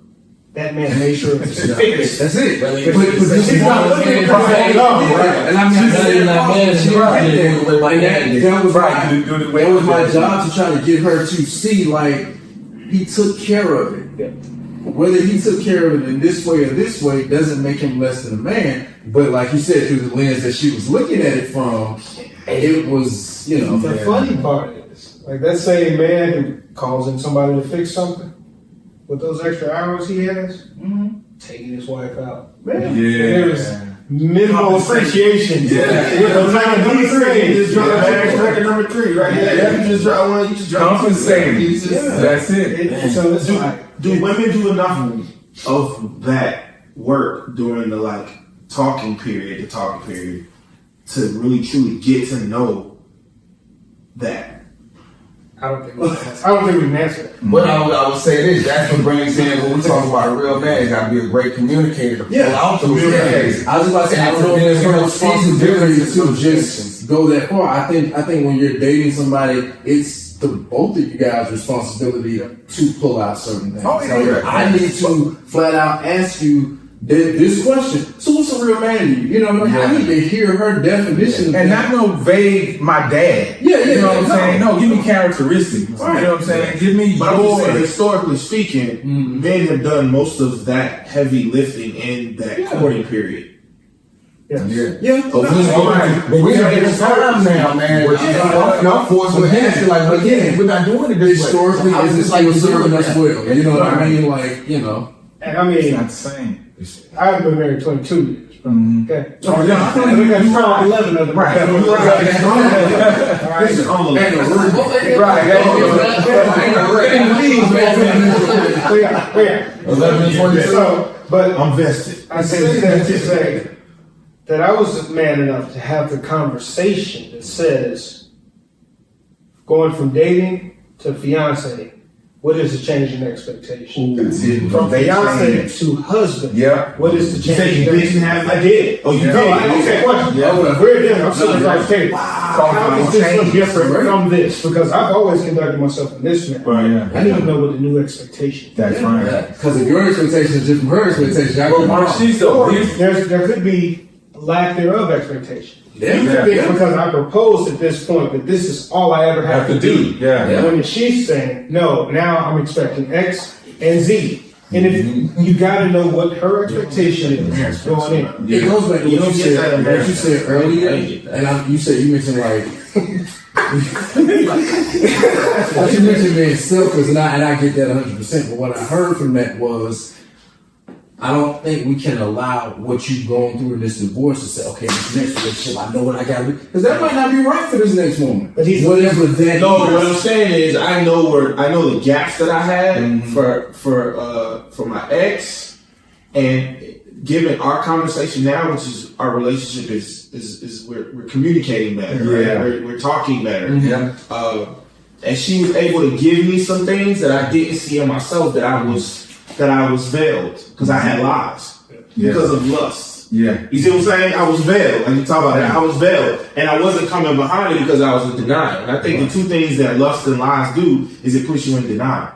that man made sure it's fixed. That's it. But She's not looking for that. And I mean, that was my job to try to get her to see, like, he took care of it. Yeah. Whether he took care of it in this way or this way doesn't make him less than a man. But like you said, through the lens that she was looking at it from, it was, you know. The funny part is, like that same man who calls in somebody to fix something, with those extra hours he has, taking his wife out. Man, there's minimal appreciation. Number 3, you just dropped record number 3 right here. You just dropped one. You just dropped Compensating. That's it. So it's like, Do women do enough of that work during the talking period, to really truly get to know that? I don't think we can answer that. But I would say this, that's what brings in when we talk about a real man, he's gotta be a great communicator to pull out those things. I was just about to say, I don't know if there's no responsibility to just go that far. I think when you're dating somebody, it's the both of you guys' responsibility to pull out certain things. Oh, yeah. I need to flat out ask you this question. So what's a real man to you? You know what I mean? I need to hear her definition. And not no vague, my dad. Yeah, You know what I'm saying? No, give me characteristics. Right. You know what I'm saying? Give me But I'm just saying, your. historically speaking, men have done most of that heavy lifting in that courting period. Yeah. But we have this time now, man. Y'all forced with hands, like, again, we're not doing it this way. Historically, I was it's just like serving doing us that. well. You know what I mean? Like, you know. And I It's mean, not the same. I've been married 22 years. Okay. Oh, yeah. And we got strong 11 of them. Right. Yeah. 11 and 22. So, but I'm vested. I say that to say that I was man enough to have the conversation that says, going from dating to fiance, what is the change in expectation? That's it. From They fiance change. to husband, Yeah. what is the You change? said you didn't have that? I did. Oh, you No, did? I didn't say question. Yeah. We're different. I'm sitting like, okay, how is this so different from this? Because I've always conducted myself in this manner. Right, yeah. I need to know what the new expectation is. That's right. Because if your expectation is different from her expectation, I go wrong. She's Or the there could be lack thereof expectation. Yeah. Because I proposed at this point that this is all I ever have to do. Yeah. When she's saying, no, now I'm expecting X and Z. And if you got to know what her expectation is going in. It goes back to You what don't you get that said, in what you said earlier, and you mentioned like what you mentioned being selfish, and I get that 100%. But what I heard from that was, I don't think we can allow what you've gone through in this divorce to say, okay, this next relationship, I know what I got to do, because that might not be right for this next woman. But he's whatever that No, is. what I'm saying is I know the gaps that I had for my ex, and given our conversation now, which is our relationship is we're communicating better, Yeah. right? We're talking better. Yeah. And she was able to give me some things that I didn't see in myself that I was veiled because I had lies because of lust. Yeah. You see what I'm saying? I was veiled. Like you talk about that. I was veiled. And I wasn't coming behind it because I was in denial. And I think the two things that lust and lies do is it puts you in denial.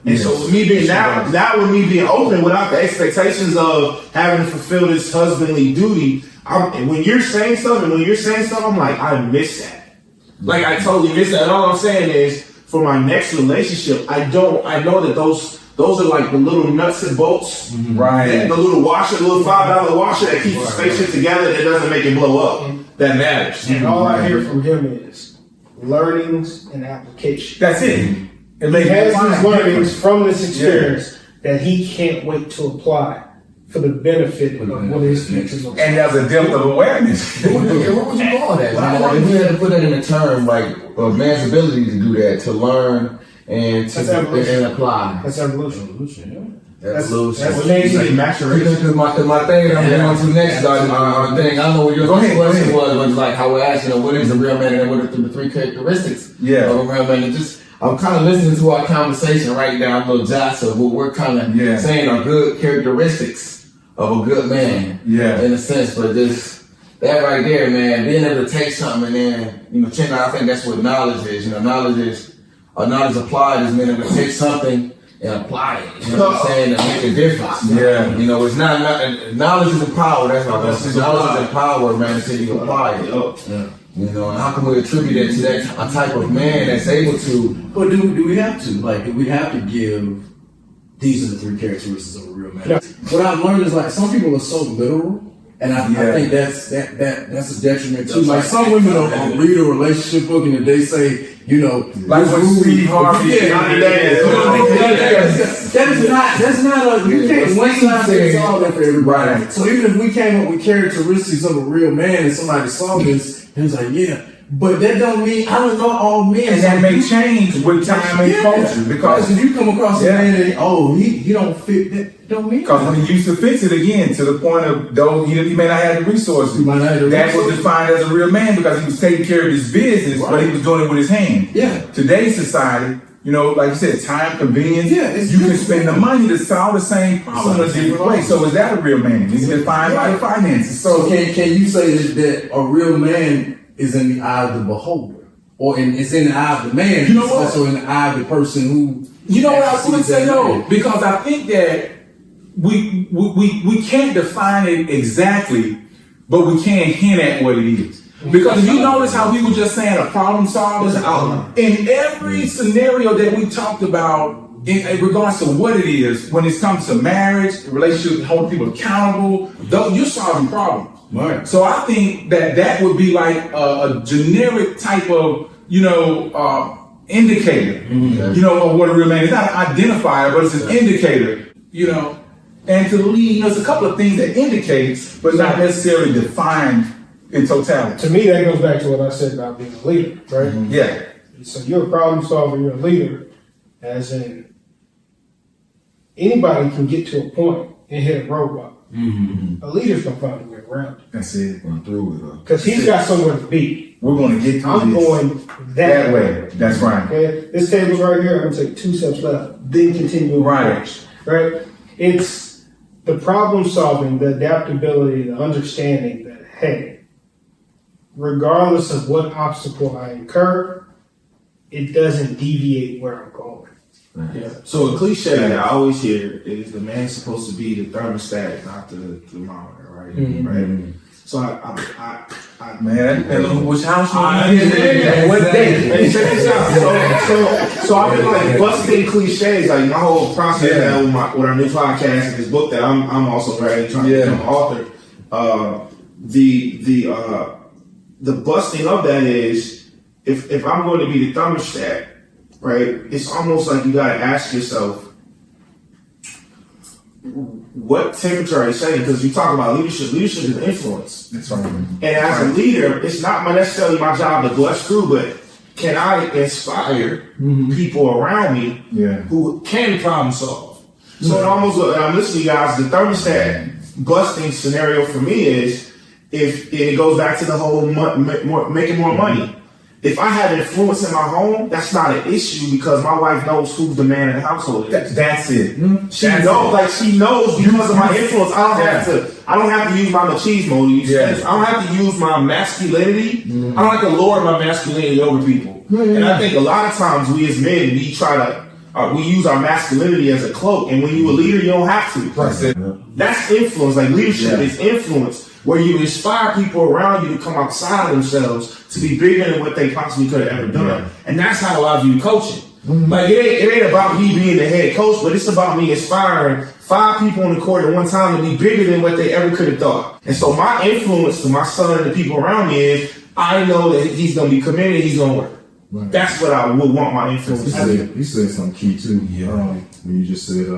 And so with me being that with me being open without the expectations of having to fulfill this husbandly duty, and when you're saying stuff, I'm like, I miss that. Like I totally miss that. And all I'm saying is for my next relationship, I know that those are like the little nuts and bolts. Right. The little washer, the little $5 washer that keeps the spaceship together that doesn't make it blow up. That matters. And all I hear from him is learnings and application. That's it. It He has these learnings from this experience that he can't wait to apply for the benefit of what his future looks like. And there's a depth of awareness. What would you call that? If you had to put that in a term like a man's ability to do that, to learn and to apply. That's evolution. That's That's amazing. Because my thing that I'm going to next is our thing. I don't know what your question was, but it's like how we're asking, what is a real man and what are the three characteristics of a real man? And just I'm kind of listening to our conversation right now, little jots of what we're kind of saying are good characteristics of a good man. Yeah. In a sense, but just that right there, man, being able to take something and then, Chin, I think that's what knowledge is. Knowledge applied is being able to take something and apply it. You know what I'm saying? To make a difference. Yeah. It's not knowledge is power. That's what I'm saying. Knowledge is power, man, until you apply it. You know, and how can we attribute it to that a type of man that's able to? But do we have to? Like, do we have to give, these are the 3 characteristics of a real man? Yeah. What I've learned is, like, some people are so literal, and I think that's a detriment too. Like, some women will read a relationship book and if they say, you know, Like when Steve Harvey. that's not you can't one size fits all that for everybody. Right. So even if we came up with characteristics of a real man and somebody saw this, and it's like, yeah, but that don't mean, I don't know all men. And that may change with time and culture Because if you come across a man and, he don't fit, that don't mean Because when he used to fix it again, to the point of though he may not have the resources, He might not have the that was resources. defined as a real man because he was taking care of his business, but he was doing it with his hand. Yeah. Today's society, you know, like you said, time, convenience. Yeah, it's you can different. spend the money to solve the same problem in a different way. So is that a real man? Is he defined by the finances? So can you say that a real man is in the eye of the beholder? Or it's in the eye of the man, You know it's what? also in the eye of the person who... You know what I actually would say sees that though? man. Because I think that we can't define it exactly, but we can hint at what it is. Because if you notice how we were just saying a problem solver, in every scenario that we talked about in regards to what it is, when it comes to marriage, relationships, holding people accountable, though you're solving problems. Right. So I think that would be like a generic type of, indicator, of what a real man is. Not an identifier, but it's an indicator, and to lead, there's a couple of things that indicates, but not necessarily defined in totality. To me, that goes back to what I said about being a leader, right? Yeah. So you're a problem solver, you're a leader, as in anybody can get to a point and hit a roadblock. A leader's gonna find a way around it. That's it. Going through with it. Because he's got somewhere to be. We're going to get through I'm this going that way. That's right. Okay, this table's right here. I'm gonna take 2 steps left, then continue Right. Right? It's the problem solving, the adaptability, the understanding that, hey, regardless of what obstacle I incur, it doesn't deviate where I'm going. Yeah. So a cliche that I always hear is the man's supposed to be the thermostat, not the thermometer, right? Right. So I Man, that depends on which house what day? Hey, check this out. So I've been like busting cliches, like my whole process now with our new podcast and this book that I'm also writing, trying to become an author. The busting of that is if I'm going to be the thermostat, right? It's almost like you gotta ask yourself, what temperature are you setting? Because you talk about leadership. Leadership is influence. That's right. And as a leader, it's not necessarily my job to bless through, but can I inspire people around me who can problem solve? So it almost, I'm listening to you guys, the thermostat busting scenario for me is, if it goes back to the whole making more money. If I have influence in my home, that's not an issue because my wife knows who the man in the household is. That's it. She knows because of my influence. I don't have to use my machismo. I don't have to use my masculinity. I don't have to lord my masculinity over people. And I think a lot of times we as men, we try to, we use our masculinity as a cloak. And when you're a leader, you don't have to. That's it. That's influence. Like leadership is influence, where you inspire people around you to come outside of themselves to be bigger than what they possibly could have ever done. And that's how I view coaching. Like it ain't about me being the head coach, but it's about me inspiring 5 people on the court at one time to be bigger than what they ever could have thought. And so my influence to my son and the people around me is, I know that he's going to be committed, he's going to work. Right. That's what I would want my influence to be. You said something key too. When you just said,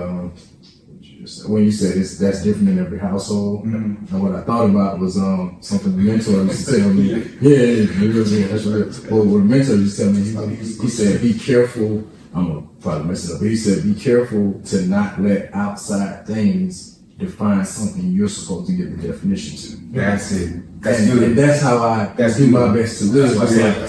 when you said that's different in every household, and what I thought about was something the mentor used to tell me. That's right. Well, what the mentor used to tell me, he said, be careful. I'm gonna probably mess it up, but he said, be careful to not let outside things define something you're supposed to give the definition to. That's it. And that's how I do my best to live.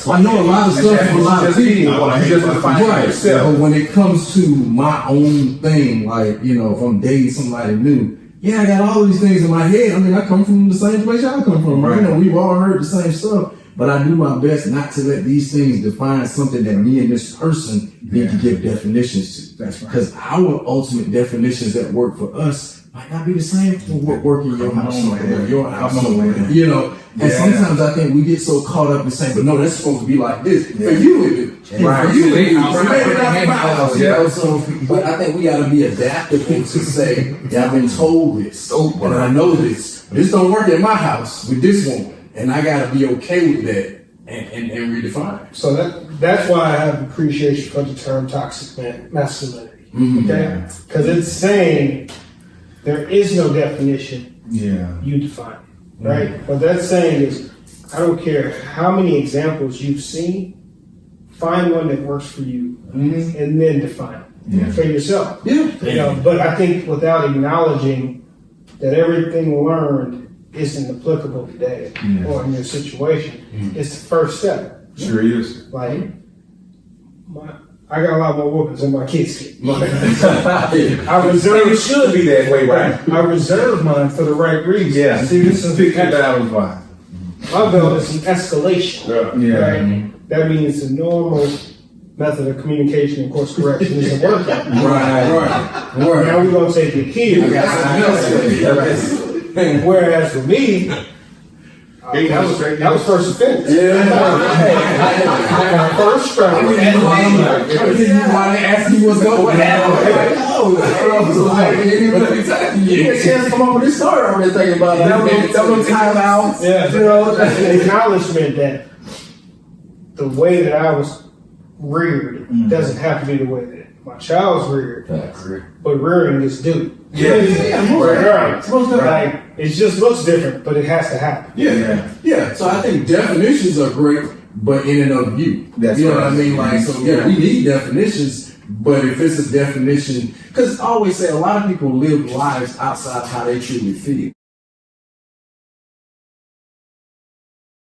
I know a lot of That's stuff from a lot of people. You just define it yourself. But when it comes to my own thing, like, if I'm dating somebody new, I got all these things in my head. I mean, I come from the same place y'all come from, right? We've all heard the same stuff. But I do my best not to let these things define something that me and this person need to give definitions to. That's right. Because our ultimate definitions that work for us might not be the same for what work in your house or your house. Come on, man. You know, and sometimes I think we get so caught up in saying, but no, that's supposed to be like this. For you, it is. Right. For you, it is. Right. Maybe not for my house, you Yeah. know, so, but I think we got to be adaptable to say, yeah, I've been told this, and I know this. This don't work in my house with this woman, and I got to be okay with that and redefine. So that's why I have appreciation for the term toxic masculinity. Okay? Because it's saying there is no definition, Yeah. you define it. Right? What that's saying is, I don't care how many examples you've seen, find one that works for you and then define it for yourself. Yeah. You know, but I think without acknowledging that everything learned isn't applicable today or in your situation, it's the first step. Sure is. Like, I got a lot more whoopings than my kids get. I It reserve, should be that way, right? I reserve mine for the right reason. Yeah. See, this is Pick your battles wise. my goal is an escalation. Yeah. Right? That means the normal method of communication and course correction isn't working. Right. Now we're gonna take it here. Whereas for me, that was first offense. First strike. Why they ask you what's going on? You get a chance to come up with this story. I've been thinking about double timeouts. Yeah, you know, that's an acknowledgement that the way that I was reared doesn't have to be the way that my child's reared. But rearing is due. Right. Like, it just looks different, but it has to happen. Yeah. So I think definitions are great, but in and of you. That's you know right. what I mean? Like, so yeah, we need definitions, but if it's a definition, because I always say a lot of people live lives outside how they truly feel.